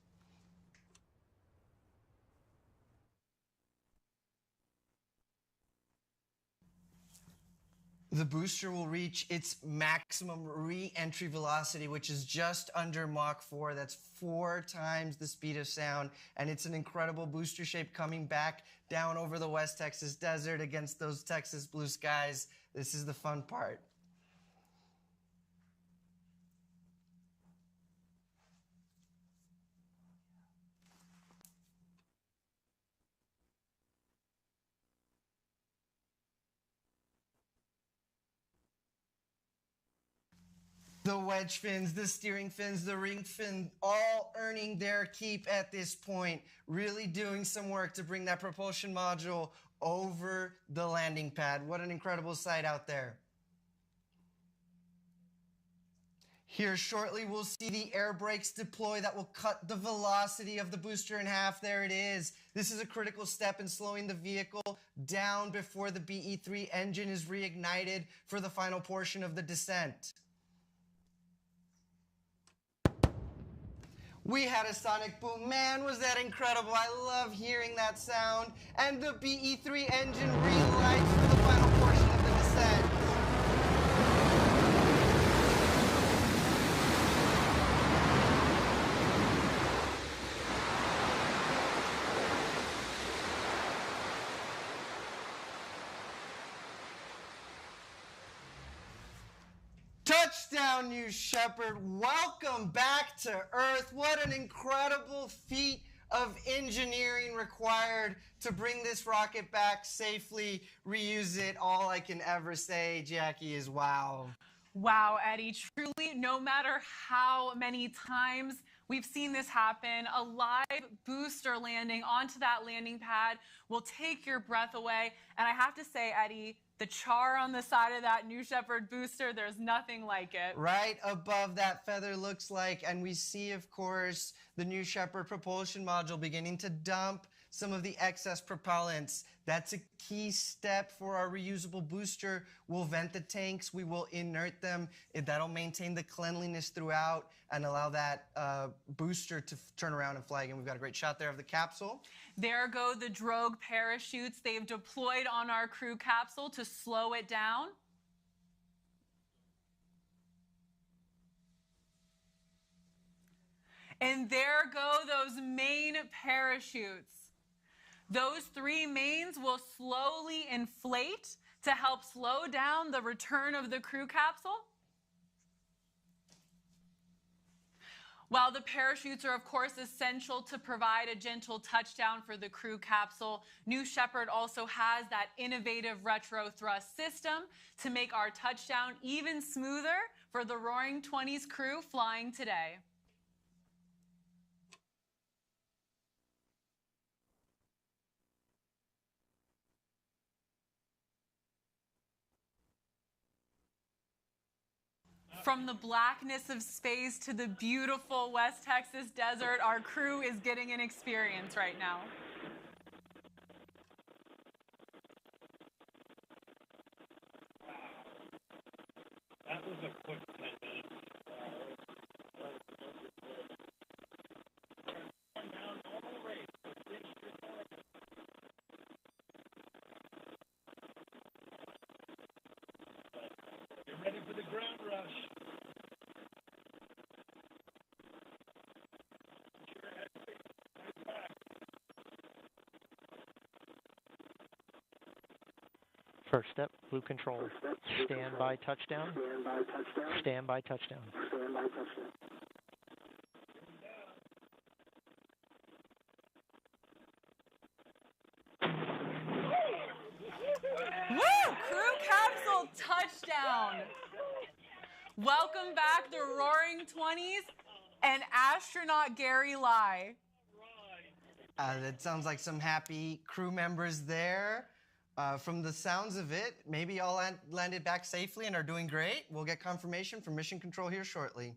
The booster will reach its maximum re-entry velocity, which is just under Mach 4. That's 4 times the speed of sound. And it's an incredible booster shape coming back down over the West Texas desert against those Texas blue skies. This is the fun part. The wedge fins, the steering fins, the ring fin, all earning their keep at this point. Really doing some work to bring that propulsion module over the landing pad. What an incredible sight out there. Here shortly, we'll see the air brakes deploy that will cut the velocity of the booster in half. There it is. This is a critical step in slowing the vehicle down before the BE-3 engine is reignited for the final portion of the descent. We had a sonic boom. Man, was that incredible. I love hearing that sound. And the BE-3 engine relights for the final portion of the descent. Touchdown, New Shepard. Welcome back to Earth. What an incredible feat of engineering required to bring this rocket back safely, reuse it. All I can ever say, Jackie, is wow. Wow, Eddie, truly, no matter how many times we've seen this happen, a live booster landing onto that landing pad will take your breath away. And I have to say, Eddie, the char on the side of that New Shepard booster, there's nothing like it. Right above that feather looks like, and we see, of course, the New Shepard propulsion module beginning to dump some of the excess propellants. That's a key step for our reusable booster. We'll vent the tanks, we will inert them. That'll maintain the cleanliness throughout and allow that booster to turn around and fly again. We've got a great shot there of the capsule. There go the drogue parachutes they've deployed on our crew capsule to slow it down. And there go those main parachutes. Those 3 mains will slowly inflate to help slow down the return of the crew capsule. While the parachutes are, of course, essential to provide a gentle touchdown for the crew capsule, New Shepard also has that innovative retro thrust system to make our touchdown even smoother for the Roaring '20s crew flying today. From the blackness of space to the beautiful West Texas desert, our crew is getting an experience right now. That was a quick 10 minutes. Get ready for the ground rush. First step, blue control. Stand by touchdown. Stand by touchdown. Woo! Crew capsule touchdown. Welcome back, the Roaring 20s and astronaut Gary Lai. That sounds like some happy crew members there. From the sounds of it, maybe all landed back safely and are doing great. We'll get confirmation from Mission Control here shortly.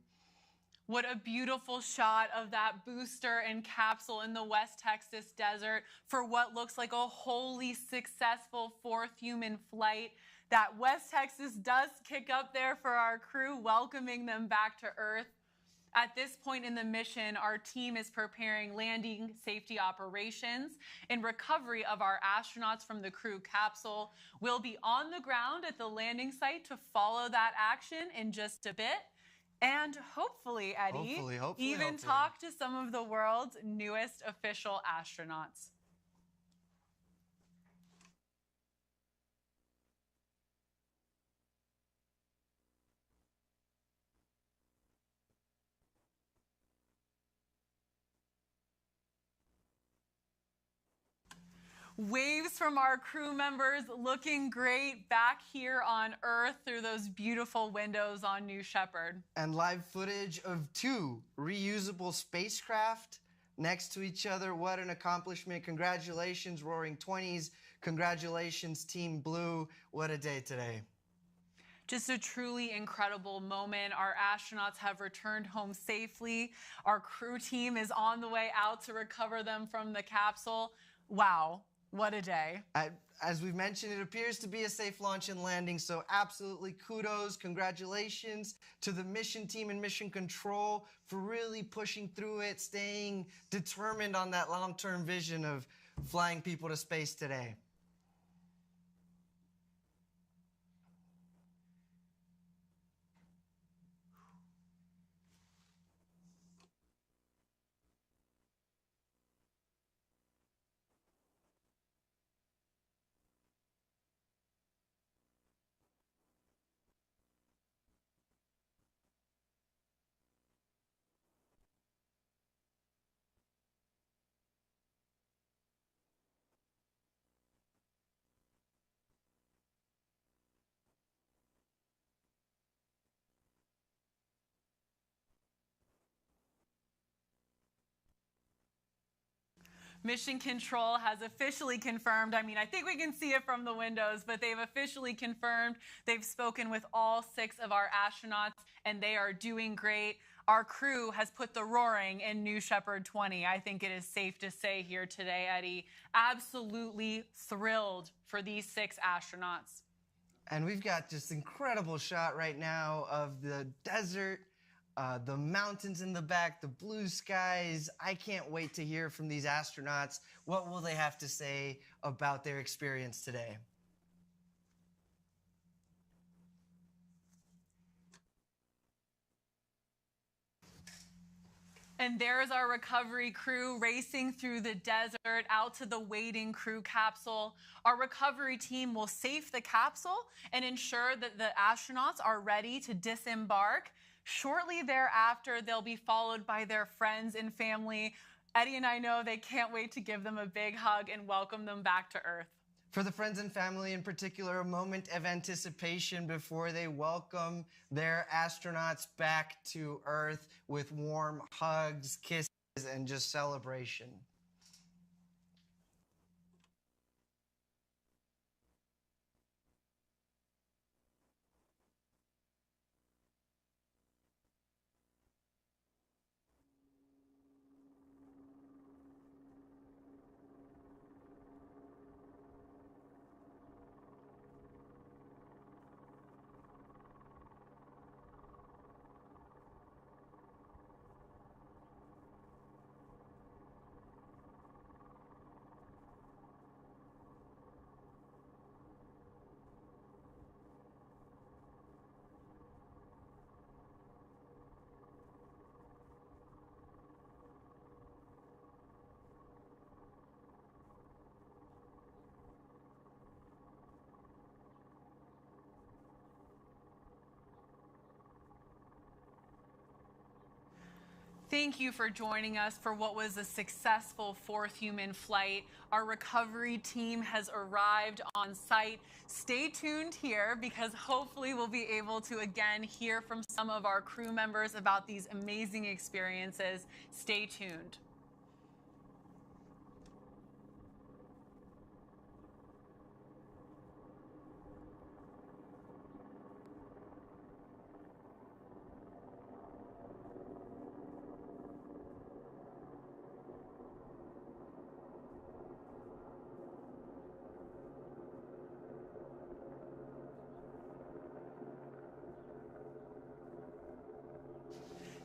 What a beautiful shot of that booster and capsule in the West Texas desert for what looks like a wholly successful fourth human flight. That West Texas does kick up there for our crew, welcoming them back to Earth. At this point in the mission, our team is preparing landing safety operations and recovery of our astronauts from the crew capsule. We'll be on the ground at the landing site to follow that action in just a bit. And hopefully, Eddie, even talk to some of the world's newest official astronauts. Waves from our crew members looking great back here on Earth through those beautiful windows on New Shepard. And live footage of 2 reusable spacecraft next to each other. What an accomplishment. Congratulations, Roaring 20s. Congratulations, Team Blue. What a day today. Just a truly incredible moment. Our astronauts have returned home safely. Our crew team is on the way out to recover them from the capsule. Wow. What a day. As we've mentioned, it appears to be a safe launch and landing, so absolutely kudos, congratulations to the mission team and Mission Control for really pushing through it, staying determined on that long-term vision of flying people to space today. Mission Control has officially confirmed, I think we can see it from the windows, but they've officially confirmed they've spoken with all 6 of our astronauts and they are doing great. Our crew has put the roaring in New Shepard 20. I think it is safe to say here today, Eddie, absolutely thrilled for these 6 astronauts. And we've got just incredible shot right now of the desert, the mountains in the back, the blue skies. I can't wait to hear from these astronauts. What will they have to say about their experience today? And there's our recovery crew racing through the desert out to the waiting crew capsule. Our recovery team will safe the capsule and ensure that the astronauts are ready to disembark. Shortly thereafter, they'll be followed by their friends and family. Eddie and I know they can't wait to give them a big hug and welcome them back to Earth. For the friends and family in particular, a moment of anticipation before they welcome their astronauts back to Earth with warm hugs, kisses, and just celebration. Thank you for joining us for what was a successful fourth human flight. Our recovery team has arrived on site. Stay tuned here because hopefully we'll be able to again hear from some of our crew members about these amazing experiences. Stay tuned.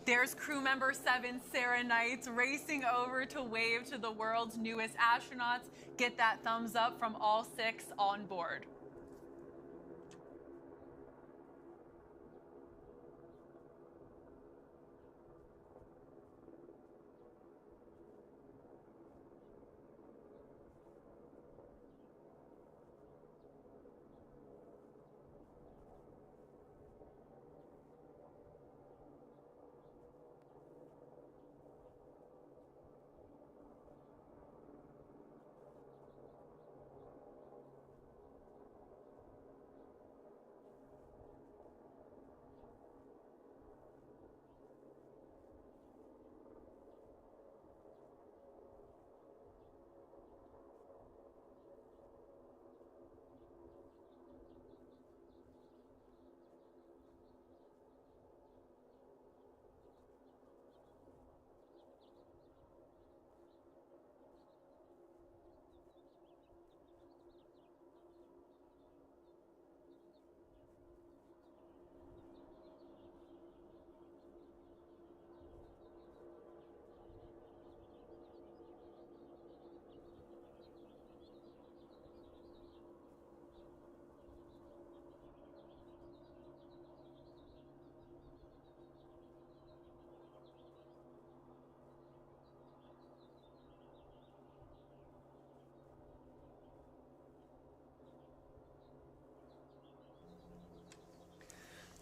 There's crew member 7, Sarah Knights, racing over to wave to the world's newest astronauts. Get that thumbs up from all 6 on board.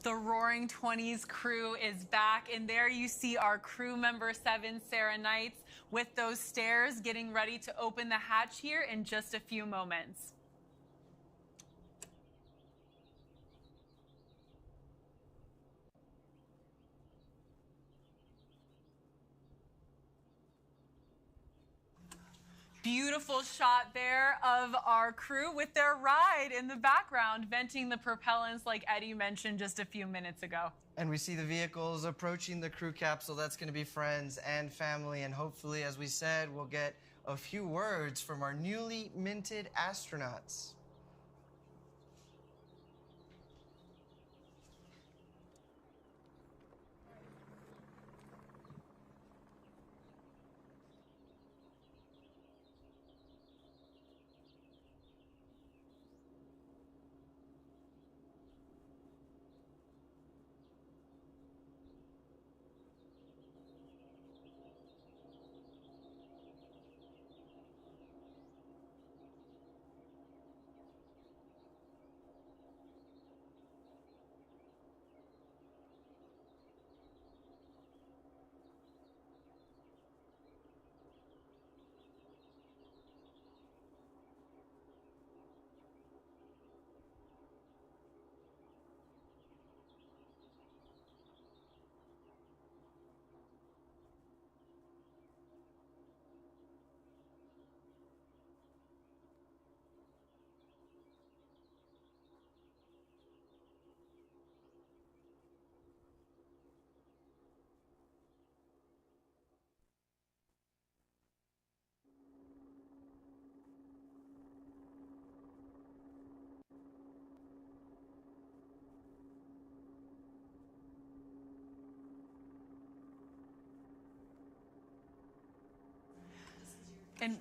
The Roaring 20s crew is back, and there you see our crew member 7, Sarah Knights, with those stairs getting ready to open the hatch here in just a few moments. Beautiful shot there of our crew with their ride in the background, venting the propellants like Eddie mentioned just a few minutes ago. And we see the vehicles approaching the crew capsule. That's going to be friends and family. And hopefully, as we said, we'll get a few words from our newly minted astronauts. And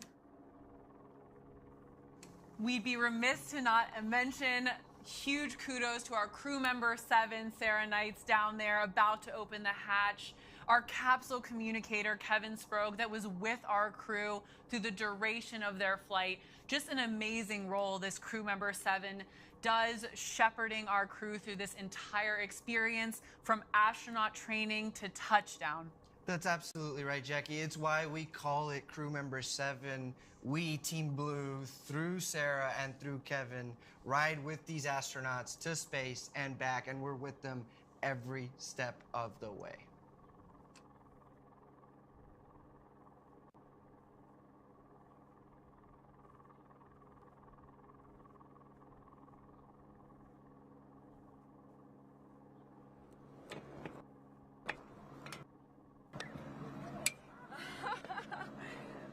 we'd be remiss to not mention huge kudos to our crew member 7, Sarah Knights, down there about to open the hatch. Our capsule communicator, Kevin Sprague, that was with our crew through the duration of their flight. Just an amazing role this crew member 7 does, shepherding our crew through this entire experience from astronaut training to touchdown. That's absolutely right, Jackie. It's why we call it Crew Member 7. We, Team Blue, through Sarah and through Kevin, ride with these astronauts to space and back, and we're with them every step of the way.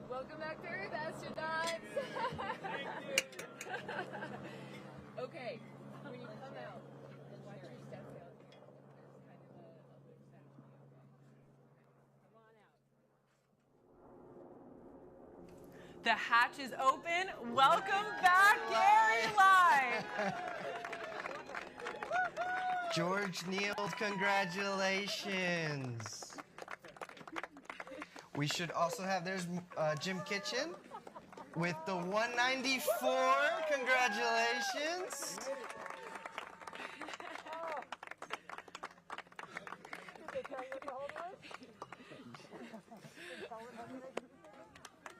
Welcome back, Perry astronauts. Okay, when you come out, watch your step down. There's kind of a lovely statue. Come on out. The hatch is open. Welcome back, Gary Live. George Niels, congratulations. We should also have, there's Jim Kitchen with the 194. Congratulations.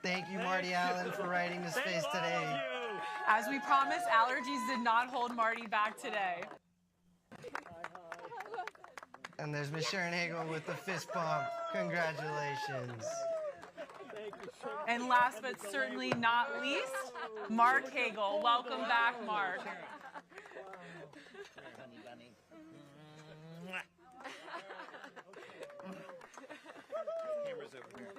Thank you, Marty Allen, for writing to space today. As we promised, allergies did not hold Marty back today. And there's Miss Sharon Hagel with the fist pump. Congratulations. And last but certainly not least, Mark Hagel. Welcome back, Mark. Camera's over here.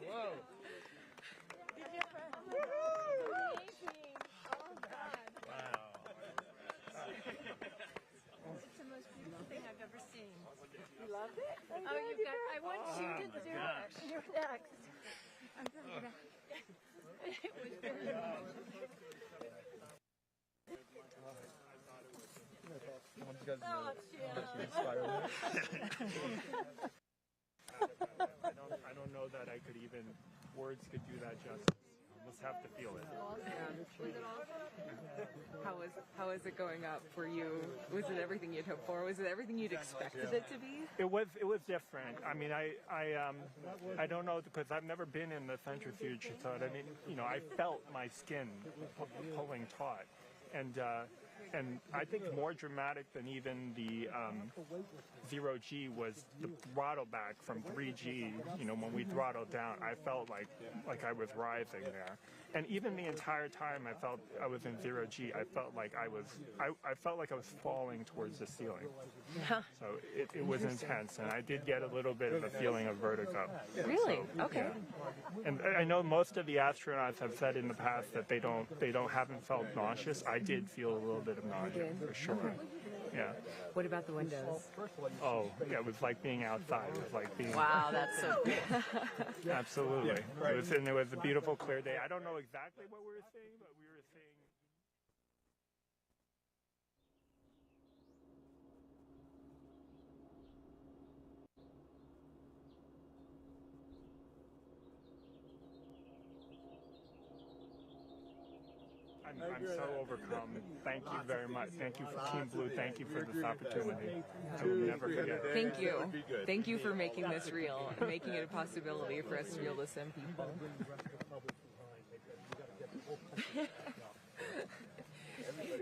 Whoa. It's the most beautiful thing I've ever seen. You loved it? Oh, you got. I want you to do it. You're next. I'm coming back. It was very I don't know that I could even, words could do that justice. You just have to feel it. How was it going up for you? Was it everything you'd hoped for? Was it everything you'd expected it to be? It was different. I mean, I don't know, because I've never been in the centrifuge, so I mean, you know, I felt my skin pulling taut, and I think more dramatic than even the 0G was the throttle back from 3G. You know, when we throttled down, I felt like I was writhing there. And even the entire time I was in 0G, I felt like I felt like I was falling towards the ceiling. So it was intense, and I did get a little bit of a feeling of vertigo. Really? So, okay. Yeah. And I know most of the astronauts have said in the past that they haven't felt nauseous. I did feel a little bit of nausea for sure. Yeah. What about the windows? Oh, yeah, it was like being outside. It was like being. Wow, that's so good. Absolutely. It was a beautiful, clear day. I don't know exactly what we were seeing, but we were seeing. I'm so overcome. Thank you very much. Thank you for Team Blue. Thank you for this opportunity. I will never forget it. Thank you. Thank you for making this real, and making it a possibility for us to be able to send people.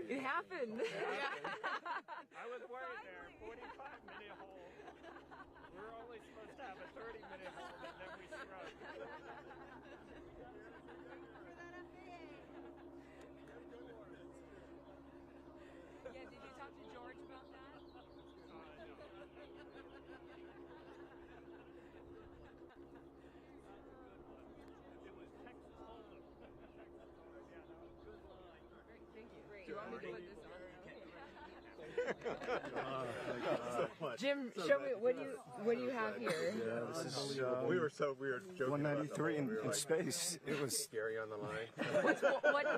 It happened. I was worried there. 45-minute hold. We were only supposed to have a 30-minute hold, and then we struck. Yeah, did you talk to George about that? Thank you. Do you want me to put this on? Thank you so much. Jim, show me what do you have here? Yeah, this is we were joking 193 in space. It was scary on the line.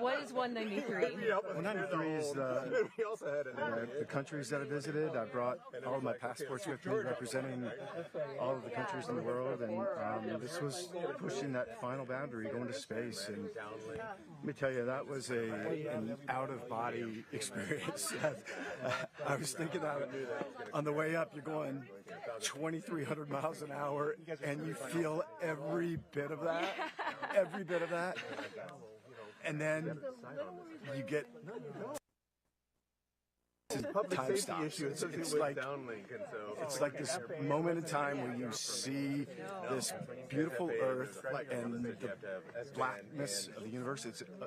What is 193? 193 is we also had the countries that I visited. I brought all of my passports with me, representing all of the countries in the world, and this was pushing that final boundary, going to space. And let me tell you, that was an out-of-body experience. I was thinking of it. On the way up, you're going 2,300 miles an hour, and you feel every bit of that, and then you get time stops. It's like it's like this moment in time where you see this beautiful Earth and the blackness of the universe.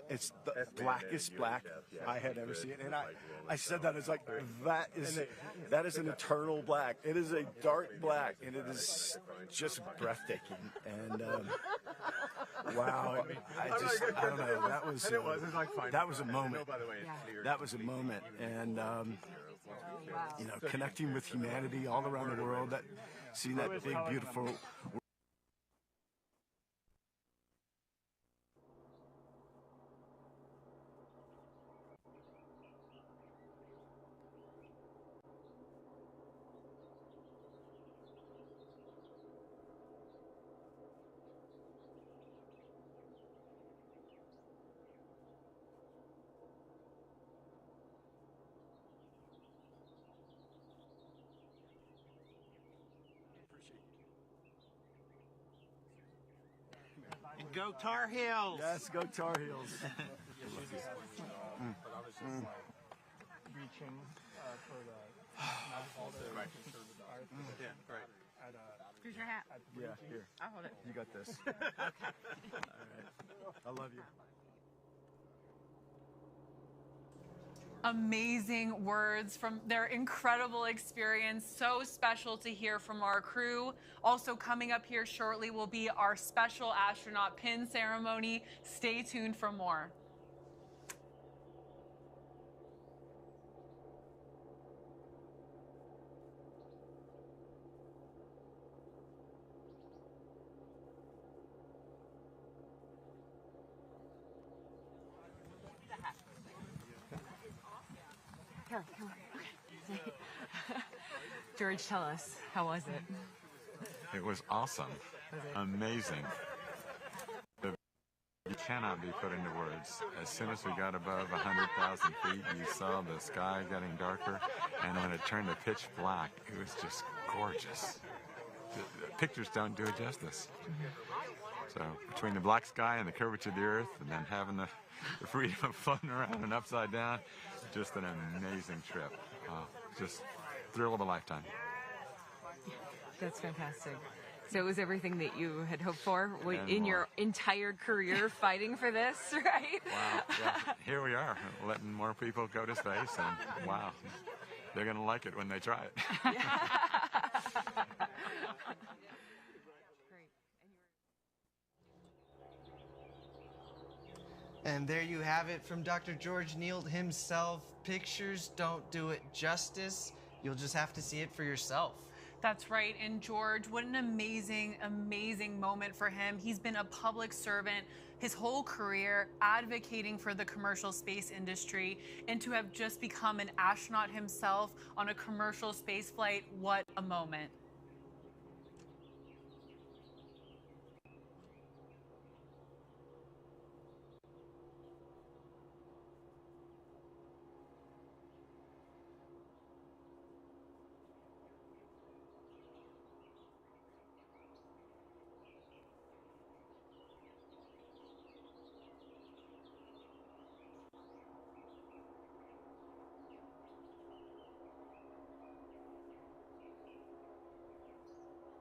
It's the blackest black I had ever seen, and I said that, it's like that is an eternal black. It is a dark black, and it is just breathtaking. And wow, I don't know. That was a moment. That was a moment, and you know, connecting with humanity all around the world. Seeing that big, beautiful. Go Tar Heels! Yes, go Tar Heels. Reaching for the yeah, right. Here's your hat. Yeah, here. I'll hold it. You got this. Okay. All right. I love you. Amazing words from their incredible experience. So special to hear from our crew. Also coming up here shortly will be our special astronaut pin ceremony. Stay tuned for more. Come on. Okay. George, tell us, how was it? It was awesome. Amazing. You cannot be put into words. As soon as we got above 100,000 feet, you saw the sky getting darker, and when it turned to pitch black, it was just gorgeous. The pictures don't do it justice. So between the black sky and the curvature of the Earth, and then having the freedom of floating around and upside down, just an amazing trip. Just thrill of a lifetime. That's fantastic. So it was everything that you had hoped for in your entire career fighting for this, right? Wow. Yeah. Here we are, letting more people go to space, and wow, they're going to like it when they try it. And there you have it from Dr. George Neal himself. Pictures don't do it justice. You'll just have to see it for yourself. That's right. And George, what an amazing, amazing moment for him. He's been a public servant his whole career, advocating for the commercial space industry, and to have just become an astronaut himself on a commercial space flight, what a moment.